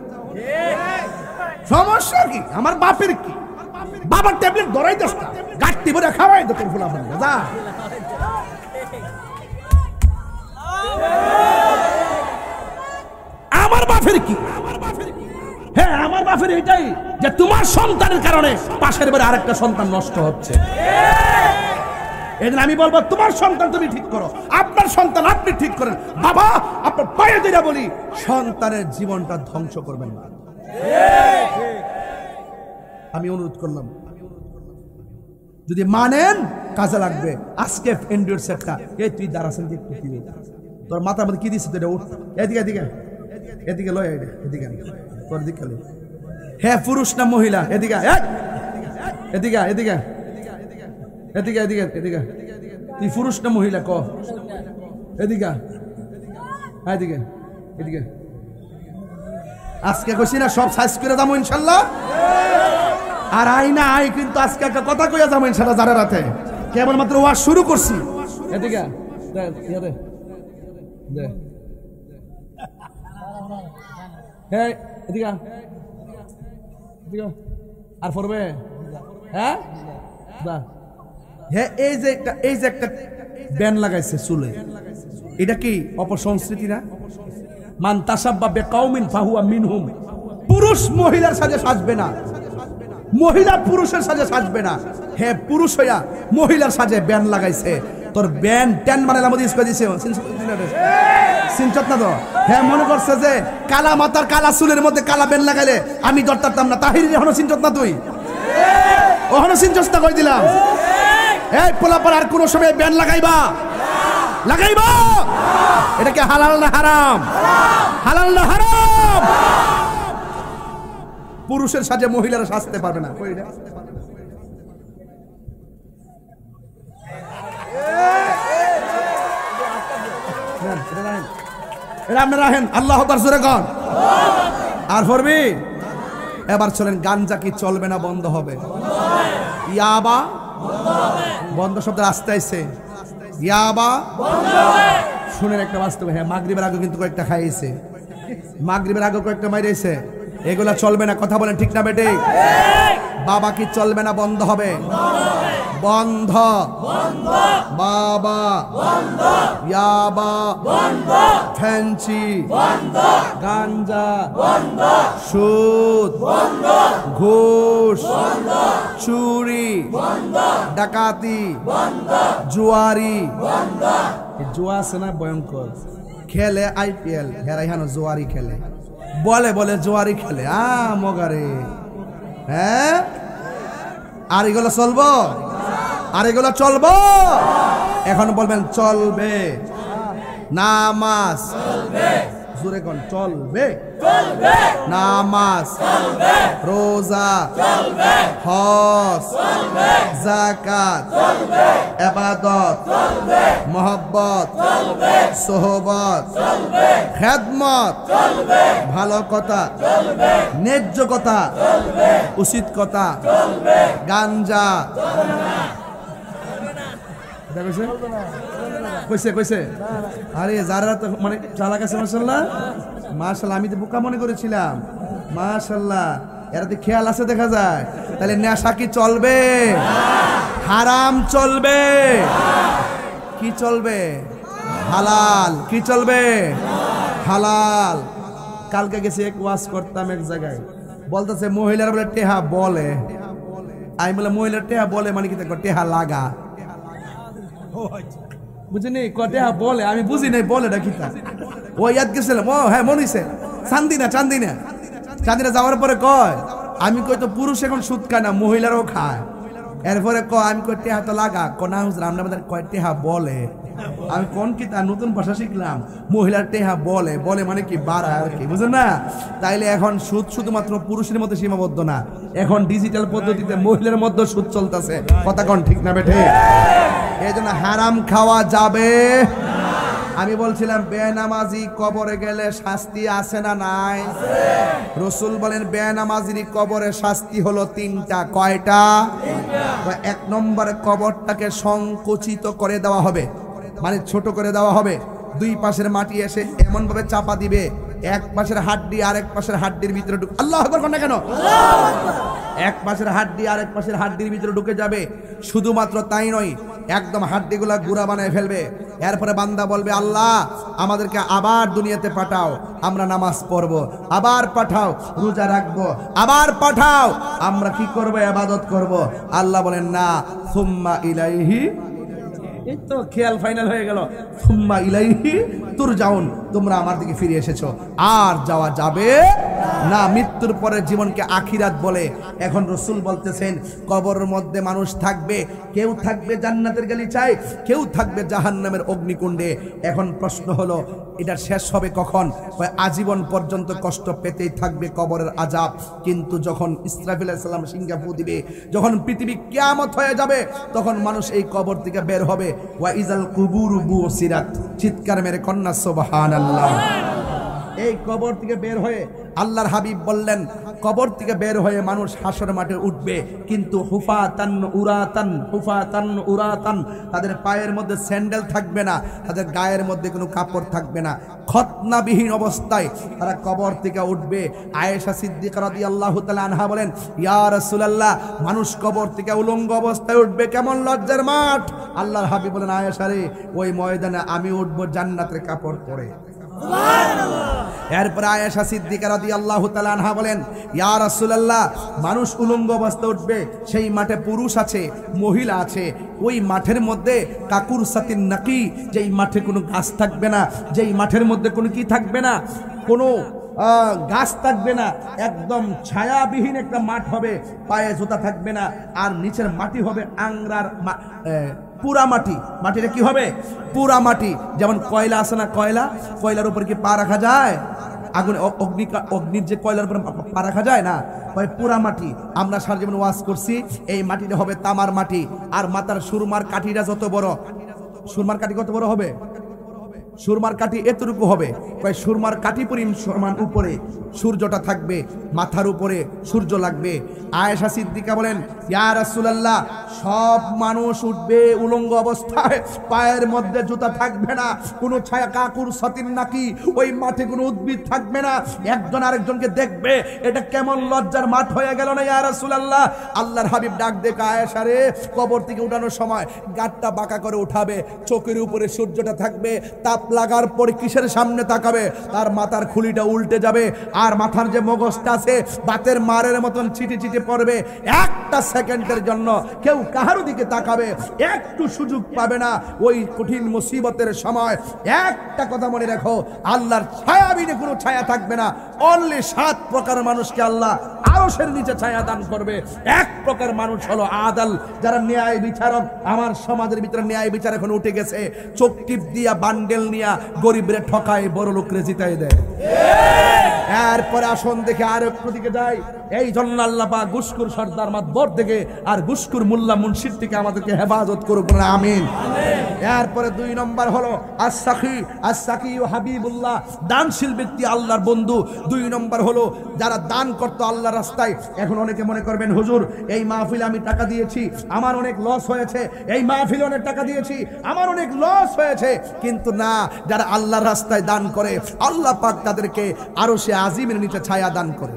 সমস্যা কি? আমার বাপের কি? বাবার ট্যাবলেট ধরাই দেস না, গাঁটটি ভরে খাওয়াই দে তোর ফুলা ফান্ডা যা। আমার বাপের কি? হ্যাঁ, আমার বাপের এটাই যে তোমার সন্তানের কারণে পাশের বাড়ি আরেকটা সন্তান নষ্ট হচ্ছে। এদিন আমি বলবো তোমার সন্তান তুমি ঠিক করো, আপনার সন্তান আপনি ঠিক করেন। বাবা, আপনার পায়ে ধরে বলি, সন্তানের জীবনটা ধ্বংস করবেন না। আমি অনুরোধ করলাম, যদি মানেন কাজে লাগবে। আজকে এন্ড্রয়েড সেটটা, এই তুই দাঁড়াছেন যে একটু কি তোর মাথার মধ্যে কি দিচ্ছে? তুই উঠ, এদিকে এদিকে এদিকে লয়, এদিকে তোর দিকে। হ্যাঁ, পুরুষ না মহিলা? এদিকে এদিকে এদিকে এদিকে এদিকে এদিকে। তুই পুরুষ না মহিলা ক? এদিকে এদিকে এদিকে। আজকে কইছি না সব সাইজ করে যাবো ইনশাল্লাহ। আর আই না আই, কিন্তু আজকে একটা কথা কইয়া যাবো ইনশাল্লাহ। যারা রাতে কেবলমাত্র ওয়াজ শুরু করছি। এদিকে হ্যাঁ, এদিকে আর পড়বে। হ্যাঁ, এই যে একটা ব্যান লাগাইছে চুলে, এটা কি অপসংস্কৃতি না? মান তাসাব্বা বিকাউমিন ফাহুয়া মিনহুম। পুরুষ মহিলার সাজে সাজবে না, মহিলা পুরুষের সাজে সাজবে না। হ্যাঁ, পুরুষ হইয়া মহিলার সাজে ব্যান লাগাইছে। তোর ব্যান টেন মানে লামদিস করে দিছে, সিনচত না তো? হ্যাঁ, মনে করছে যে কালা মাথার কালা চুলের মধ্যে কালা ব্যান লাগাইলে আমি ডরতাম না। তাহির এখনো সিনচত না? তুই ওখানে সিনচত না? কই দিলাম। এই পোলাপার আর কোন সময় ব্যান লাগাইবা? লাগাইবা? এটা কি হালাল না হারাম? হালাল না হারাম? পুরুষের সাজে মহিলারা সাজতে পারবে না। আল্লাহ জোরে কর। আর পড়বি। এবার চলেন, গাঞ্জা কি চলবে না বন্ধ হবে? ইয়াবা বন্ধ শব্দ আসতে আইছে। ইয়াবা শুনেন একটা বাস্তব। হ্যাঁ, মাগরিবের আগে কিন্তু কয়েকটা খাইয়েছে, মাগরিবের আগে কয়েকটা মাইরেছে। এগুলা চলবে না, কথা বলেন ঠিক না বেটে? বাবা কি চলবে না বন্ধ হবে? বন্ধ। বাবা, ইয়াবা, ফ্যান্সি, গাঞ্জা, সুদ, ঘুষ, চুরি, ডাকাতি, জুয়ারি। জুয়া আছে না ভয়ঙ্কর? খেলে IPL, হেরাইহানো জুয়ারি খেলে, বলে জুয়ারি খেলে। মগারে। হ্যাঁ, আর এগুলো চলবো? আর এগুলো চলবো? এখন বলবেন চলবে। নামাজ জোরে কোন চলবে? নামাজ, রোজা, হজ, যাকাত, ইবাদত, মহব্বত, সোহবত, খেদমত, ভালো কথা, ন্যায্য কথা, উচিত কথা, গাঞ্জা কইছে। আরে যারা তো মানে চালাক আছে মাশাআল্লাহ, মাশাআল্লাহ। আমি তো বোকা মনে করেছিলাম, মাশাআল্লাহ। এরা তো খেয়াল আছে দেখা যায়। তাহলে নেশা কি চলবে? হারাম চলবে? কি চলবে? হালাল। কি চলবে? হালাল। কালকে গেছি এক ওয়াজ করতাম এক জায়গায়, বলতেছে মহিলারা বলে টেহা বলে। আমি বলে মহিলার টেহা বলে মানে কি? টেহা লাগা, বুঝিনি? টেহা বলে, আমি বুঝি নাই বলে না কিতা। ও ইয়াদ গেছিলাম। ও হ্যাঁ, মনে হইছে। চান্দিনা যাওয়ার পরে কয়, আমি কই তো পুরুষ এখন সুদ খায় না, মহিলারাও খায়। এরপরে আমি কই টেহা তো লাগা কোনা হুজুর আমরা আমাদের কয় টেহা বলে আমি কোন কি তার নতুন ভাষা শিখলাম মহিলার টেহা বলে বলে মানে কি বাড়া আর কি বুঝেন না। তাইলে এখন সুদ শুধুমাত্র পুরুষের মধ্যে সীমাবদ্ধ না, এখন ডিজিটাল পদ্ধতিতে মহিলার মধ্যে সুদ চলতেছে। কথা কোন ঠিক না বেঠে? এই জন্য হারাম খাওয়া যাবে। আমি বলছিলাম বেনামাজি কবরে গেলে শাস্তি আছে না নাই? রসুল বলেন বেনামাজির কবরে শাস্তি হলো তিনটা। কয়টা? এক নম্বরে কবরটাকে সংকুচিত করে দেওয়া হবে, মানে ছোট করে দেওয়া হবে। দুই পাশের মাটি এসে এমন ভাবে চাপা দিবে, এক পাশের হাড্ডি আরেক পাশের হাড্ডির ভিতরে আল্লাহু আকবার কোন না কেন, এক পাশের হাড্ডি আরেক পাশের হাড্ডির ভিতরে ঢুকে যাবে। শুধুমাত্র তাই নয়, একদম হাড্ডিগুলা গুঁড়া বানায় ফেলবে। এরপরে বান্দা বলবে আল্লাহ আমাদেরকে আবার দুনিয়াতে পাঠাও, আমরা নামাজ পড়বো, আবার পাঠাও রোজা রাখবো, আবার পাঠাও আমরা কি করবো? ইবাদত করব। আল্লাহ বলেন না, সুম্মা ইলাইহি, এই তো খেয়াল ফাইনাল হয়ে গেল, সুম্মা ইলাইহি তুরজাউন, তোমরা আমার দিকে ফিরে এসেছো, আর যাওয়া যাবে না। মৃত্যুর পরের জীবনকে আখিরাত বলে। এখন রসুল বলতেছেন কবরের মধ্যে মানুষ থাকবে, কেউ থাকবে জান্নাতের গালিচায়, কেউ থাকবে জাহান্নামের অগ্নিকুণ্ডে। এখন প্রশ্ন হলো এটা শেষ হবে কখন? আজীবন পর্যন্ত কষ্ট পেতেই থাকবে কবরের আযাব। কিন্তু যখন ইসরাফিল আলাইহিস সালাম সিংহা ফু দিবে, যখন পৃথিবী কিয়ামত হয়ে যাবে, তখন মানুষ এই কবর থেকে বের হবে। ওয়া ইজাল কুবুরু বুসিরাত, চিৎকার মেরে কন্যা সুবহানাল্লাহ। এই কবর থেকে বের হয়ে আল্লাহর হাবিব বললেন কবর থেকে বের হয়ে মানুষ হাসর মাঠে উঠবে, কিন্তু হুফাতান উরাতান, হুফাতান উরাতান, তাদের পায়ের মধ্যে স্যান্ডেল থাকবে না, তাদের গায়ের মধ্যে কোনো কাপড় থাকবে না, খতনাবিহীন অবস্থায় তারা কবর থেকে উঠবে। আয়েশা সিদ্দিকা রাদিয়াল্লাহু তাআলা আনহা বলেন ইয়া রাসূলুল্লাহ, মানুষ কবর থেকে উলঙ্গ অবস্থায় উঠবে, কেমন লজ্জার মাঠ। আল্লাহর হাবিব বলেন আয়েশা রে, ওই ময়দানে আমি উঠবো জান্নাতের কাপড় পরে। এরপর আয়েশা সিদ্দিকা রাদিয়াল্লাহু তাআলা আনহা বলেন ইয়া রাসূলুল্লাহ, মানুষ উলঙ্গ অবস্থায় উঠবে, সেই মাঠে পুরুষ আছে মহিলা আছে, ওই মাঠের মধ্যে কাকুর সাতিন নাকি, যেই মাঠে কোনো গাছ থাকবে না, যেই মাঠের মধ্যে কোনো কি থাকবে না, কোনো গাছ থাকবে না, একদম ছায়াবিহীন একটা মাঠ হবে, পায়ে জুতা থাকবে না, আর নিচের মাটি হবে আংরার পুরা মাটি। মাটিটা কি হবে? পুরা মাটি। যেমন কয়লা আছে না, কয়লা, কয়লার উপর কি পা রাখা যায়? আগুন অগ্নির যে কয়লার উপর পা রাখা যায় না, পুরা মাটি। আমরা সারা জীবন ওয়াজ করছি, এই মাটিটা হবে তামার মাটি। আর মাথার সুরমার কাঠিটা যত বড়, সুরমার কাঠি কত বড় হবে? সুরমার কাঠি এতটুকু হবে। সুরমার কাঠি পরিমাণ উপরে সূর্যটা থাকবে, মাথার উপরে সূর্য লাগবে। আয়েশা সিদ্দিকা বলেন ইয়া রাসূলুল্লাহ, সব মানুষ উঠবে উলঙ্গ অবস্থায়, পায়ের মধ্যে জুতা থাকবে না, কোনো ছায়া কাকুর সতিন নাকি, ওই মাঠে কোনো উদ্ভিদ থাকবে না, একজন আরেকজনকে দেখবে। এটা কেমন লজ্জার মাঠ হয়ে গেল না ইয়া রাসূলুল্লাহ। আল্লাহর হাবিব ডাক দেখে আয়েশা রে, কবর থেকে উঠানোর সময় গাঁটটা বাঁকা করে উঠাবে, চোখের উপরে সূর্যটা থাকবে, তাপ লাগার পরে কিসের সামনে তাকাবে? তার মাথার খুলিটা উল্টে যাবে, আর মাথার যে মগজটা আছে বাতের মারের মতন ছিটে ছিটে পড়বে। একটা সেকেন্ডের জন্য কেউ কাহার দিকে তাকাবে, একটু সুযোগ পাবে না। ওই কঠিন মুসিবতের সময় একটা কথা মনে রাখো, আল্লাহর ছায়া বিনে কোনো ছায়া থাকবে না। অনলি 7 প্রকার মানুষকে আল্লাহ আরশের নিচে ছায়া দান করবে। এক প্রকার মানুষ হলো আদাল, যারা ন্যায় বিচারক। আমার সমাজের ভিতরে ন্যায় বিচার এখন উঠে গেছে, চোখ টিপ দিয়া বান্ডেল নিয়া গরিবরে ঠকায়, বড় লোকরে জিতাই দেয়। এরপরে আসন দেখে আর একটু দিকে যাই। এই জন্য আল্লাহ পাক গুসকুর সর্দার মাতবর থেকে আর গুসকুর মোল্লা মুন্সির থেকে আমাদেরকে হেফাজত করুক, আমিন। এরপরে 2 নম্বর হলো আস-সাকি ও হাবিবুল্লাহ, দানশীল ব্যক্তি, আল্লাহর বন্ধু। 2 নম্বর হলো যারা দান করতো আল্লাহর রাস্তায়। এখন অনেকে মনে করবেন হুজুর এই মাহফিলে আমি টাকা দিয়েছি, আমার অনেক লস হয়েছে, এই মাহফিলে অনেক টাকা দিয়েছি, আমার অনেক লস হয়েছে। কিন্তু না, যারা আল্লাহর রাস্তায় দান করে আল্লাহ পাক তাদেরকে আরশে আজিমের নিচে ছায়া দান করে।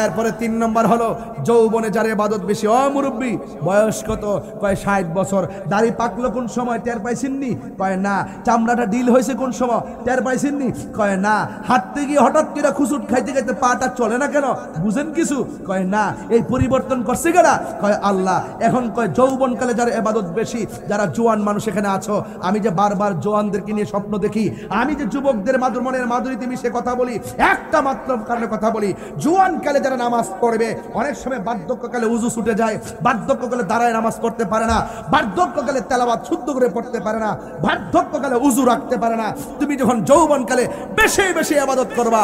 এরপরে 3 নম্বর হলো যৌবনে যার ইবাদত বেশি। ও মুরব্বী, বয়স কত? কয় 60 বছর। দাড়ি পাকলো কোন সময়? টের পাইছেননি? কয় না। চামড়াটা ডিল হয়েছে কোন সময়? টের পাইছেননি? কয় না। হাঁটতে গিয়ে হঠাৎ করে খুচুট খাইতে খাইতে পাটা চলে না কেন? বুঝেন কিছু? কয় না। এই পরিবর্তন করছে কেনা? কয় আল্লাহ। এখন কয় যৌবনকালে যার ইবাদত বেশি, যারা জোয়ান মানুষ এখানে আছো, আমি যে বারবার জোয়ানদেরকে নিয়ে স্বপ্ন দেখি, আমি যে যুবকদের মনের মাধুরীতে মিশে কথা বলি, একটা মাত্র কারণে কথা বলি, জোয়ান যৌবনকালে যারা নামাজ পড়বে, অনেক সময় বার্ধক্যকালে উযু ছুটে যায়, বার্ধক্যকালে দাঁড়ায় নামাজ পড়তে পারে না, বার্ধক্যকালে তেলাওয়াত শুদ্ধ করে পড়তে পারে না, বার্ধক্যকালে উযু রাখতে পারে না। তুমি যখন যৌবনকালে বেশি বেশি ইবাদত করবা,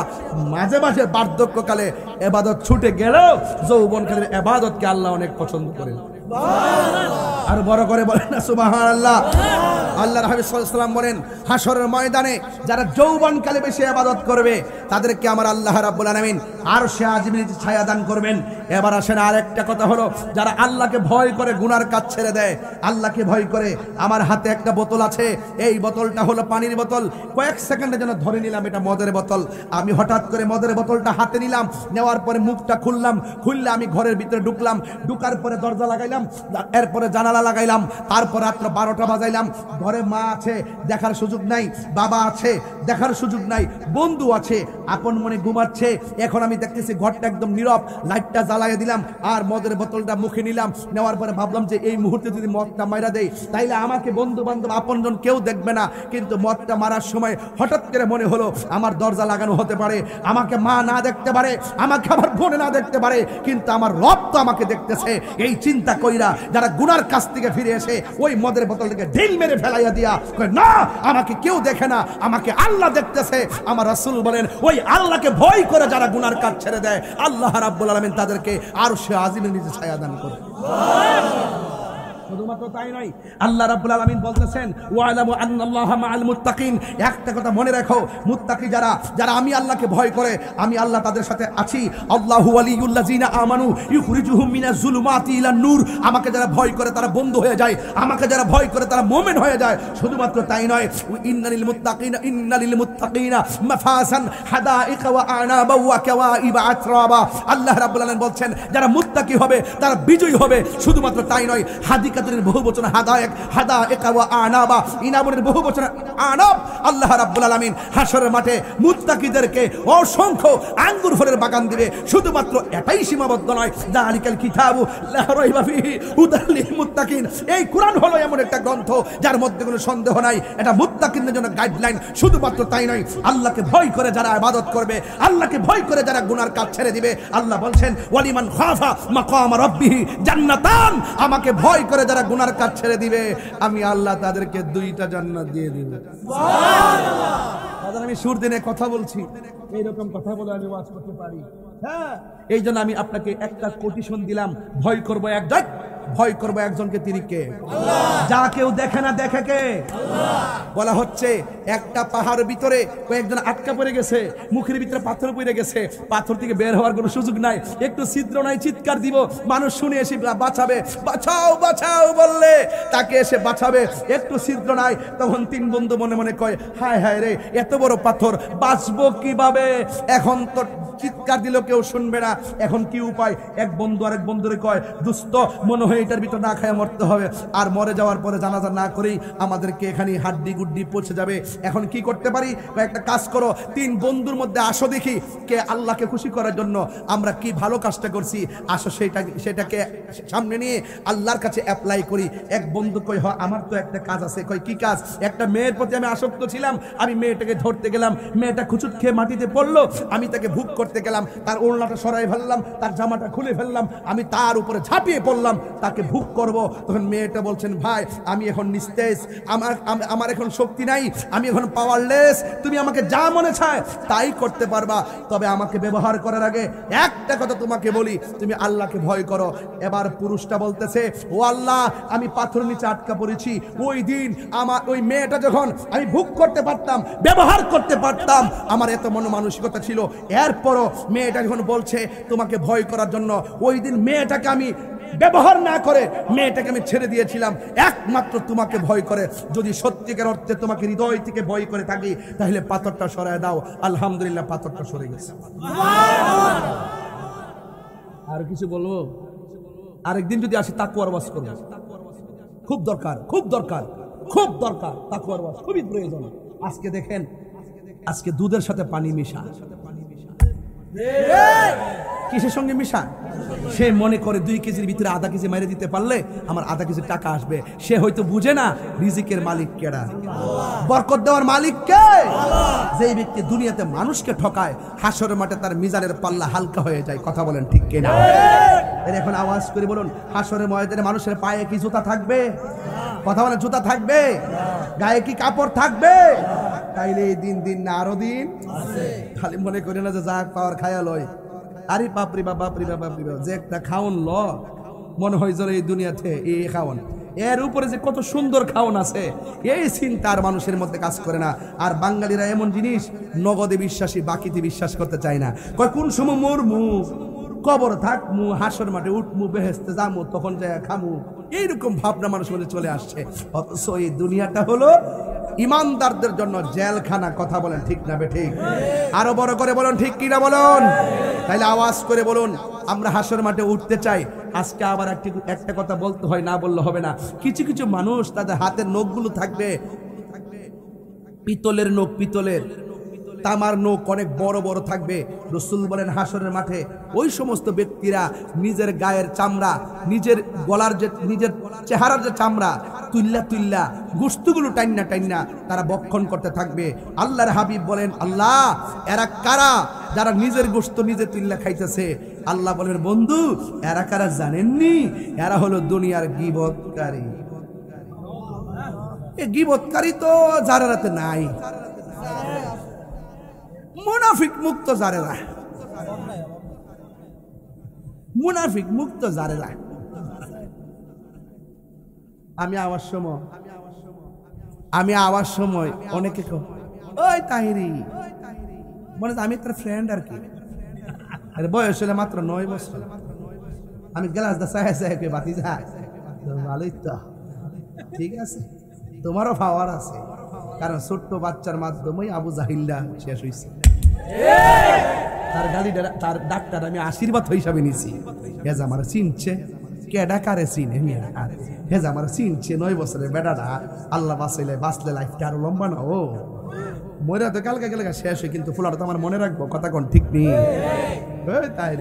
মাঝে মাঝে বার্ধক্যকালে ইবাদত ছুটে গেলেও যৌবনকালের ইবাদতকে আল্লাহ অনেক পছন্দ করেন। আর বড় করে বলেন না সুবহানাল্লাহ। আল্লাহর হাবিব সাল্লাল্লাহু আলাইহি ওয়াসাল্লাম বলেন, হাশরের ময়দানে যারা যৌবনকালে বেশি ইবাদত করবে তাদেরকে আমার আল্লাহ রাব্বুল আলামিন আরশে আজিমের নিচে ছায়া দান করবেন। এবার আসেন আরেকটা কথা হলো, যারা আল্লাহকে ভয় করে গুনার কাজ ছেড়ে দেয়, আল্লাহকে ভয় করে। আমার হাতে একটা বোতল আছে, এই বোতলটা হলো পানির বোতল, কয়েক সেকেন্ডের জন্য ধরে নিলাম এটা মদের বোতল। আমি হঠাৎ করে মদের বোতলটা হাতে নিলাম, নেওয়ার পরে মুখটা খুললাম, খুললে আমি ঘরের ভিতরে ঢুকলাম, ঢুকার পরে দরজা লাগাইলাম, এরপরে জানালা লাগাইলাম, তারপর রাত্র 12টা বাজাইলাম। ঘরে মা আছে, দেখার সুযোগ নাই, বাবা আছে, দেখার সুযোগ নাই, বন্ধু আছে, আপন মনে ঘুমাচ্ছে। এখন আমি দেখতেছি ঘরটা একদম নীরব, লাইটটা জ্বালাইয়া দিলাম আর মদের বোতলটা মুখে নিলাম। নেওয়ার পরে ভাবলাম যে এই মুহূর্তে যদি মদটা মাইরা দেই তাইলে আমাকে বন্ধু বান্ধব আপনজন কেউ দেখবে না, কিন্তু মদটা মারার সময় হঠাৎ করে মনে হলো আমার দরজা লাগানো হতে পারে, আমাকে মা না দেখতে পারে, আমাকে আমার বোন না দেখতে পারে, কিন্তু আমার রব তো আমাকে দেখতেছে। এই চিন্তা কইরা যারা গুনার কাছ থেকে ফিরে এসে ওই মদের বোতলটাকে ঢিল মেরে ফেলাইয়া দিয়া না, আমাকে কেউ দেখে না, আমাকে আল্লাহ দেখতেছে। আমার রাসূল বলেন, ওই আল্লাহকে ভয় করে যারা গুনার কাজ ছেড়ে দেয়, আল্লাহ রাব্বুল আলামিন তাদেরকে আরশে আজিমের নিচে ছায়া দান করে। শুধুমাত্র তাই নয়, আল্লাহ রাব্বুল আলামিন বলতেছেন, ওয়ালামু আন্নাল্লাহা মাআল মুত্তাকিন। একটা কথা মনে রাখো, মুত্তাকি যারা, যারা আমি আল্লাহকে ভয় করে, আমি আল্লাহ তাদের সাথে আছি। আল্লাহু ওয়ালিয়ুল্লাযিনা আমানু ইখরিজুহুম মিনাজ যুলুমাতি ইলান নূর। আমাকে যারা ভয় করে তারা বন্ধু হয়ে যায়, আমাকে যারা ভয় করে তারা মুমিন হয়ে যায়। শুধুমাত্র তাই নয়, ইন্নালিল মুত্তাকিনা মাফাসান হাদাইকা ওয়া আনাবা ওয়া কাওয়াইবা আতরাবা। আল্লাহ রাব্বুল আলামিন বলছেন, যারা মুত্তাকি হবে তারা বিজয়ী হবে। শুধুমাত্র তাই নয়, বহু বচন হাদায়েক, হাদায়েকা ওয়া আনাবা, ইনাবুনের বহু বচন আনাব। আল্লাহ রাব্বুল আলামিন হাশরের মাঠে মুত্তাকিদেরকে অসংখ্য আঙ্গুর ফলের বাগান দিবে। শুধুমাত্র এটাই সীমাবদ্ধ নয়, যালিকাল কিতাবু লা রাইবা ফিহি হুদাল লিল মুত্তাকিন। এই কুরআন হলো এমন একটা গ্রন্থ যার মধ্যে কোনো সন্দেহ নাই, এটা মুত্তাকিনদের জন্য গাইডলাইন। শুধুমাত্র তাই নয়, আল্লাহকে ভয় করে যারা ইবাদত করবে, আল্লাহকে ভয় করে যারা গুনার কাজ ছেড়ে দিবে, আল্লাহ বলছেন, ওয়ালিমান খাফা মাকাম রাব্বিহি জান্নাতান। আমাকে ভয় করে যারা গুনার কাজ ছেড়ে দিবে, আমি আল্লাহ তাদেরকে 2টা জান্নাত দিয়ে দিব। সুবহানাল্লাহ। আমি সুর দিনে কথা বলছি, এইরকম কথা বলে আমি ওয়াজ করতে পারি। হ্যাঁ, এই জন্য আমি আপনাকে একটা কোটেশন দিলাম, ভয় করবো একজন, ভয় করবো একজনকে, তিনি কে? যা কেউ দেখে না, দেখে কে? বলা হচ্ছে একটা পাহাড়ের ভিতরে কয়েকজন আটকা পড়ে গেছে, মুখের ভিতরে পাথর পড়ে গেছে, পাথর থেকে বের হওয়ার কোনো সুযোগ নাই, একটু ছিদ্র নাই, চিৎকার দিব, মানুষ শুনে এসে বাঁচাবে, বাঁচাও বাঁচাও বললে তাকে এসে বাঁচাবে, একটু ছিদ্র নাই। তখন 3 বন্ধু মনে মনে কয়, হায় হায় রে, এত বড় পাথর, বাঁচবো কিভাবে? এখন তো চিৎকার দিল কেউ শুনবে না, এখন কি উপায়? এক বন্ধু আরেক বন্ধুরে কয়, দোস্ত মনে হয় এটার ভিতর না খায় মরতে হবে, আর মরে যাওয়ার পরে জানাজা না করেই আমাদেরকে এখানে হাড্ডি গুড্ডি পৌঁছে যাবে। এখন কি করতে পারি? একটা কাজ করো, 3 বন্ধুর মধ্যে আসো, দেখি কে আল্লাহকে খুশি করার জন্য আমরা কি ভালো কাজটা করছি, আসো সেটাকে সামনে নিয়ে আল্লাহর কাছে অ্যাপ্লাই করি। এক বন্ধু কই, হ আমার তো একটা কাজ আছে। কই, কি কাজ? একটা মেয়ের প্রতি আমি আসক্ত ছিলাম, আমি মেয়েটাকে ধরতে গেলাম, মেয়েটা খুচুট খেয়ে মাটিতে পড়লো, আমি তাকে ভোগ করতে গেলাম, তার ওড়নাটা সরাই ফেললাম, তার জামাটা খুলে ফেললাম, আমি তার উপরে ঝাঁপিয়ে পড়লাম, তাকে ভোগ করব। তখন মেয়েটা বলছেন, ভাই আমি এখন নিস্তেজ, আমার এখন শক্তি নাই, আমি এখন পাওয়ারলেস, তুমি আমাকে যা মনে চায় তাই করতে পারবা, তবে আমাকে ব্যবহার করার আগে একটা কথা তোমাকে বলি, তুমি আল্লাহকে ভয় করো। এবার পুরুষটা বলতেছে, ও আল্লাহ, আমি পাথর নিচে আটকা পড়েছি, ওই দিন আমার ওই মেয়েটা যখন আমি ভোগ করতে পারতাম, ব্যবহার করতে পারতাম, আমার এত মানসিকতা ছিল, এরপরও মেয়েটা যখন বলছে তোমাকে ভয় করার জন্য, ওই দিন মেয়েটাকে আমি ব্যবহার না করে মেয়েটাকে আমি ছেড়ে দিয়েছিলাম একমাত্র তোমাকে ভয় করে। যদি সত্যিকার অর্থে তোমাকে হৃদয় থেকে ভয় করে থাকি, তাহলে পাথরটা সরায় দাও। আলহামদুলিল্লাহ, পাথরটা সরে গেছে। আর কিছু বলবো? আরেকদিন যদি আসি তাকওয়ার ওয়াজ করব, খুব দরকার, খুব দরকার, খুব দরকার, তাকওয়ার ওয়াজ খুবই প্রয়োজন। আজকে দেখেন, আজকে দুধের সাথে পানি মিশা, কিসের সঙ্গে মিশা? সে মনে করে 2 কেজির ভিতরে আধা কেজি মেরে দিতে পারলে আমার আধা কেজি টাকা আসবে। সে হয়তো বুঝে না রিজিকের মালিক কেডা, বরকত দেওয়ার মালিক কে। যেই ব্যক্তি দুনিয়াতে মানুষকে ঠকায়, হাসরের মাঠে তার মিজানের পাল্লা হালকা হয়ে যায়। কথা বলেন ঠিক কিনা? এর এখন আওয়াজ করে বলুন, হাসরের ময়দানে মানুষের পায়ে কি জুতা থাকবে? কথা বলেন, জুতা থাকবে? গায়ে কি কাপড় থাকবে? তাইলে এই দিন দিন না আরো দিন আছে। খালি মনে করি না যে যা পাওয়ার খায়া লয়। আরে বাপরি বাবা, বাপরি বাবা, বাপরি বাবা, যে একটা খাওন ল মনে হয় যে এই দুনিয়াতে এই খাওন, এর উপরে যে কত সুন্দর খাওন আছে এই চিন্তা আর মানুষের মধ্যে কাজ করে না। আর বাঙালিরা এমন জিনিস, নগদে বিশ্বাসী, বাকিতে বিশ্বাস করতে চায় না। কয় কোন সময় মরমু, কবর থাকমু, হাসর মাঠে উঠমু, বেহেস্তে যামু, তখন যায় খামু, এইরকম ভাবনা মানুষ মধ্যে চলে আসছে। অথচ এই দুনিয়াটা হলো ইমানদারদের জন্য জেলখানা। কথা বলেন ঠিক না বেঠিক? আরো বড় করে বলুন ঠিক কিনা বলুন। তাইলে আওয়াজ করে বলুন, আমরা হাসর মাঠে উঠতে চাই। আজকে আবার একটা কথা বলতে হয়, না বললে হবে না। কিছু কিছু মানুষ তাদের হাতের নখগুলো থাকবে পিতলের নখ, পিতলের, তামার নখ অনেক বড় বড় থাকবে। রাসূল বলেন হাসরের মাঠে ওই সমস্ত ব্যক্তিরা নিজের গায়ের চামড়া, নিজের গলার যে, নিজের চেহারার যে চামড়া তুল্লা তুল্লা, গোশতগুলো টাইন্না টাইন্না তারা বক্ষণ করতে থাকবে। আল্লাহর হাবিব বলেন, আল্লাহ এরা কারা যারা নিজের গোশত নিজে তুল্লা খাইতেছে? আল্লাহ বলেন, বন্ধু এরা কারা জানেননি? এরা হলো দুনিয়ার গীবতকারী। এই গীবতকারী তো যারা রাতে নাই, মুনাফিক মুক্ত যারেরা, মুনাফিক মুক্ত যারেরা। আমি আওয়ার সময় অনেকে ওই তাহিরি বলে আমি তার ফ্রেন্ড আর কি। আরে বয়স হলে মাত্র 9 বছর। আমি গ্লাস দা চাহে চাহে কে বাতি যায়, ভালোই তো, ঠিক আছে, তোমারও পাওয়ার আছে। কারণ ছোট্ট বাচ্চার মাধ্যমেই আবু জাহিল্লা শেষ হয়েছে। তার গালিটা, তার ডাক্তার আমি আশীর্বাদ হিসাবে নিছি। হেজ আমার চিনছে, কেডা কারে চিনে, হেজ আমার চিনছে। 9 বছরের বেটাটা আল্লাহ বাঁচাইলে, বাঁচলে লাইফটা আরো লম্বা না। ও মরা তো কালকে গেলে শেষ হয়, কিন্তু ফুলাটা তো আমার মনে রাখবো। কথা কোন ঠিক নেই? তাই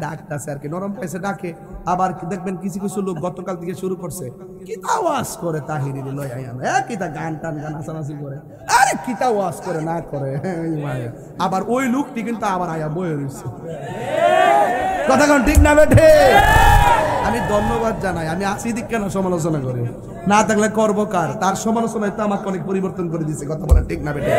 ডাক্তার স্যারকে নরম পাইছে ডাকে। আবার দেখবেন কিছু কিছু লোক গতকাল থেকে শুরু করছে কিতা ওয়াজ করে, তাহিরি লই আইয়াম কিতা গান টান গান নাচানাচি করে। আরে কিতা ওয়াজ করে না করে, আবার ওই লোকটি কিন্তু আবার আয়া বয়ে রয়েছে। কথা কোন ঠিক না বেঠে? আমি ধন্যবাদ জানাই, আমি আসি দিক কেন সমালোচনা করি, না থাকলে করবো কার? তার সমালোচনায় তো আমাকে অনেক পরিবর্তন করে দিচ্ছে। কথা বলেন ঠিক না বেঠে?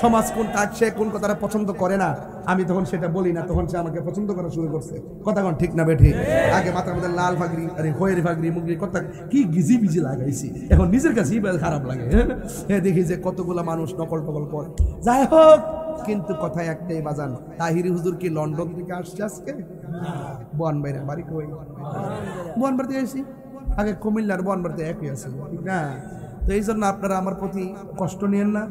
সমাজ কোনটা, সে কোন কথাটা পছন্দ করে না, আমি তখন সেটা বলি না, তখন সে আমাকে পছন্দ করা শুরু করছে। কথা কোন ঠিক না বেঠে? আগে মাথার মধ্যে লাল ফাগরি, আরে হয়ের ফাগরি, মুগরি কথা কি গিজি বিজি লাগাইছি, এখন নিজের কাছেই খারাপ লাগে। হ্যাঁ, দেখি যে কতগুলা মানুষ নকল টকল করে। যাই হোক, কিন্তু কথা একটাই বাজান, তাহিরি হুজুর কি লন্ডন থেকে আসছে আজকে? বনবাইরা বাড়ি কই? বনবার থেকে আসি, আগে কুমিল্লার বনবাড়িতে একই আছে, ঠিক না? তো এই জন্য আপনারা আমার প্রতি কষ্ট নিয়েন না,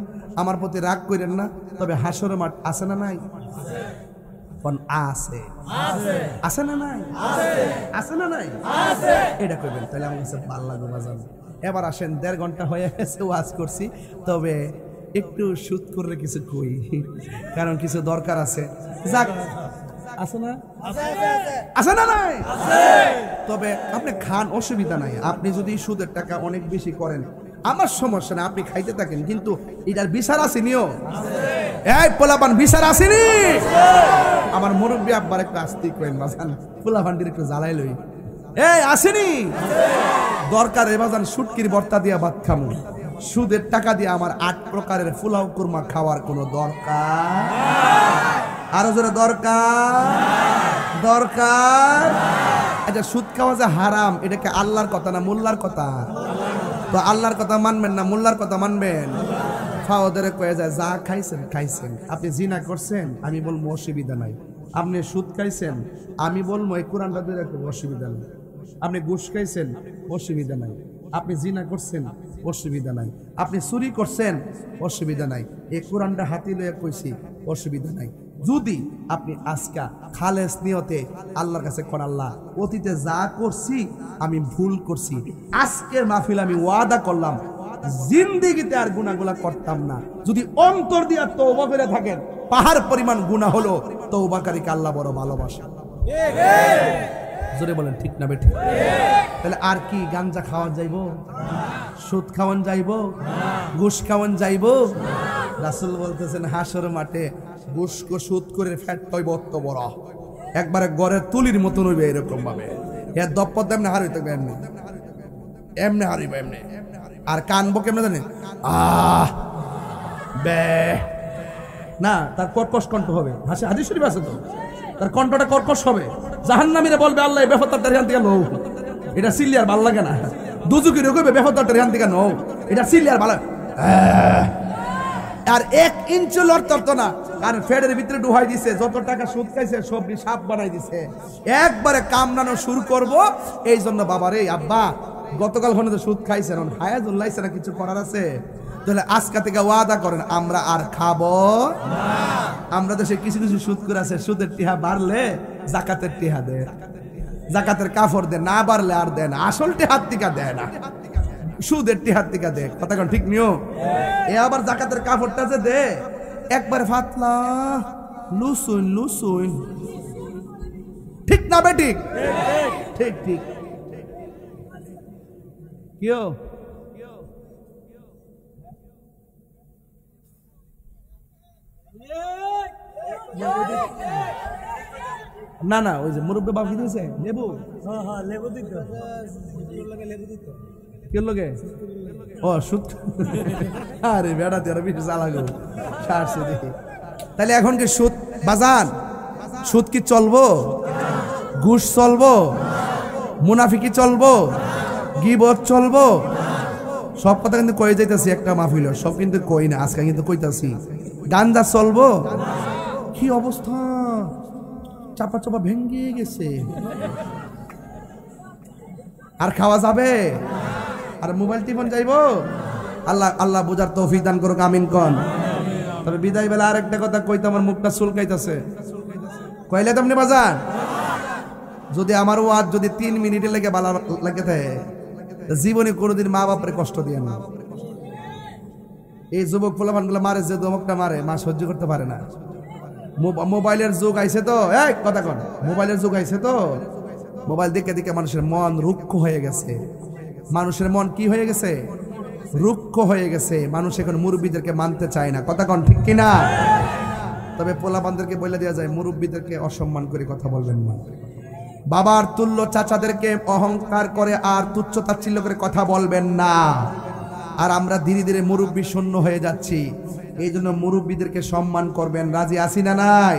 আমার প্রতি রাগ করেন না। তবে হাসর মাঠ আছে না নাই? আছে, আছে না নাই? আছে না নাই? এটা করবেন, তাহলে আমার কাছে ভালো লাগবে বাজান। এবার আসেন, 1.5 ঘন্টা হয়ে গেছে ওয়াজ করছি, তবে একটু শুট করে কিছু কই, কারণ কিছু দরকার আছে। যাক, আছে না? আছে না নাই? তবে আপনি খান, অসুবিধা নাই। আপনি যদি সুদের টাকা অনেক বেশি করেন আমার সমস্যা না, আপনি খাইতে থাকেন, কিন্তু এটার বিচার আসেনিও। এই পোলাপান বিচার আসেনি? আমার মুরব্বী আব্বার একটু আস্তিক করেন বাজান, পোলাপানটির একটু জ্বালাই লই। এই আসেনি? দরকার এ বাজান শুটকির ভর্তা দিয়া ভাত খামু, সুদের টাকা দিয়ে আমার 8 প্রকারের পোলাও কুরমা খাওয়ার কোনো দরকার? আরো জোরে দরকার? দরকার? আচ্ছা, সুদ খাওয়া যে হারাম, এটাকে আল্লাহর কথা না মোল্লার কথা? তো আল্লাহর কথা মানবেন না মোল্লার কথা মানবেন? ফাওয়ারে কয়ে যায় যা খাইছেন খাইছেন। আপনি জিনা করছেন, আমি বলবো অসুবিধা নাই। আপনি সুদ খাইছেন, আমি বলবো এই কোরআনটা ধরে রাখবো, অসুবিধা নাই। আপনি ঘুষ খাইছেন, অসুবিধা নাই। আপনি জিনা করছেন, অসুবিধা নাই। আপনি চুরি করছেন, অসুবিধা নাই। এই কোরআনটা হাতে লয়ে কইছি, অসুবিধা নাই। যদি আপনি আজকা খালেস নিয়তে আল্লাহর কাছে কোন, আল্লাহ অতীতে যা করছি আমি ভুল করছি, আজকের মাহফিল আমি ওয়াদা করলাম জিন্দেগিতে আর গুনাহগুলা করতাম না। যদি অন্তর দিয়া তওবা করে থাকেন, পাহাড় পরিমাণ গুনাহ হলো, তওবাকারীকে আল্লাহ বড় ভালোবাসে। জোরে বলেন ঠিক না বেঠিক? তাহলে আর কি গাঞ্জা খাওয়ান যাইবো? সুদ খাওয়ান যাইবো? ঘুষ খাওয়ান যাইবো? রাসূল বলতেছেন হাসর মাঠে ঘুষ কো সুদ করে ফ্যাট হইব অত বড়, একবারে গড়ের তুলির মতন হইবে এরকম ভাবে। এর দপ্পত এমনি হার হইতে এমনি এমনি হারিব এমনি। আর কানবো কেমনে জানেন? বে না, তার কর্কশ কণ্ঠ হবে। হাদিস শরীফ আছে তো, তার কণ্ঠটা কর্কশ হবে। জাহান্নামীরা বলবে আল্লাহ এই বেফতারটার এখান থেকে নও, এটা সিলিয়ার ভাল লাগে না। দুজুকিরে কইবে বেফতারটার এখান থেকে নও, এটা সিলিয়ার ভালো। আর 1 ইঞ্চ লড়তো না, কারণ ফেডের ভিতরে ডুহাই দিছে, যত টাকা সুদ খাইছে সব সাপ বানাই দিছে। একবারে কামড়ানো শুরু করব। এই জন্য বাবা রে, আব্বা গতকাল ফোনে তো সুদ খাইছেন, হায়াজুল্লাহ না কিছু করার আছে, তাহলে আজকে থেকে ওয়াদা করেন আমরা আর খাবো না। আমরা দেশে কিছু কিছু সুদ করে আছে, সুদের টিহা বাড়লে জাকাতের টিহা দেয়, জাকাতের কাফর দেয়, না বাড়লে আর দেয় না, আসল টিহার টিকা দেয় না, সুদের টিহার টিকা দেয়। কথা কোন ঠিক নিও? এ আবার জাকাতের কাফরটা যে দে একবার ফাতলা লুসুন লুসুন, ঠিক না বেঠিক? ঠিক ঠিক। কিও না না, ওই যে মুরব্বী বাপ কি দিয়েছে লেবু, লেবু দিত কে লোকে? ও সুদ। আরে বেড়া তেরা বেশি চালাগো সারছে দেখি। তাহলে এখন কি সুদ বাজান? সুদ কি চলবো? ঘুষ চলবো? মুনাফিকি চলবো? গীবত চলবো? সব কথা কিন্তু কয়ে যাইতেছি একটা মাহফিল, সব কিন্তু কই না, আজকে কিন্তু কইতাছি। গাঞ্জা চলবো? কি অবস্থা, চাপা চাপা ভেঙে গেছে। আর খাওয়া যাবে? আর মোবাইল টিফোন যাইবো? আল্লাহ আল্লাহ বুঝার তৌফিক দান করুক, আমিন কোন। তবে বিদায় বেলা আরেকটা কথা কইতে আমার মুখটা চুলকাইতেছে, কইলে তেমনি বাজান। যদি আমার ওয়াজ যদি 3 মিনিটের লেগে বালা লাগে থাকে, জীবনে কোনোদিন মা বাপরে কষ্ট দিয়ে না। এই যুবক পোলাপানগুলো মারে, যে ধমকটা মারে মা সহ্য করতে পারে না। মোবাইলের যুগ আইছে তো, এই কথা কন, মোবাইলের যুগ আইছে তো, মোবাইল দেখে দেখে মানুষের মন রুক্ষ হয়ে গেছে। মানুষের মন কি হয়ে গেছে? রুক্ষ হয়ে গেছে। মানুষ এখন মুরব্বীদেরকে মানতে চায় না। কথা কন ঠিক কিনা? তবে পোলাপানদেরকে বলে দেওয়া যায় মুরব্বীদেরকে অসম্মান করে কথা বলবেন না। বাবার তুল্য চাচাদেরকে অহংকার করে আর তুচ্ছ তাচ্ছিল্য করে কথা বলবেন না। আর আমরা ধীরে ধীরে মুরব্বী শূন্য হয়ে যাচ্ছি, এই জন্য মুরব্বীদেরকে সম্মান করবেন। রাজি আছি না নাই?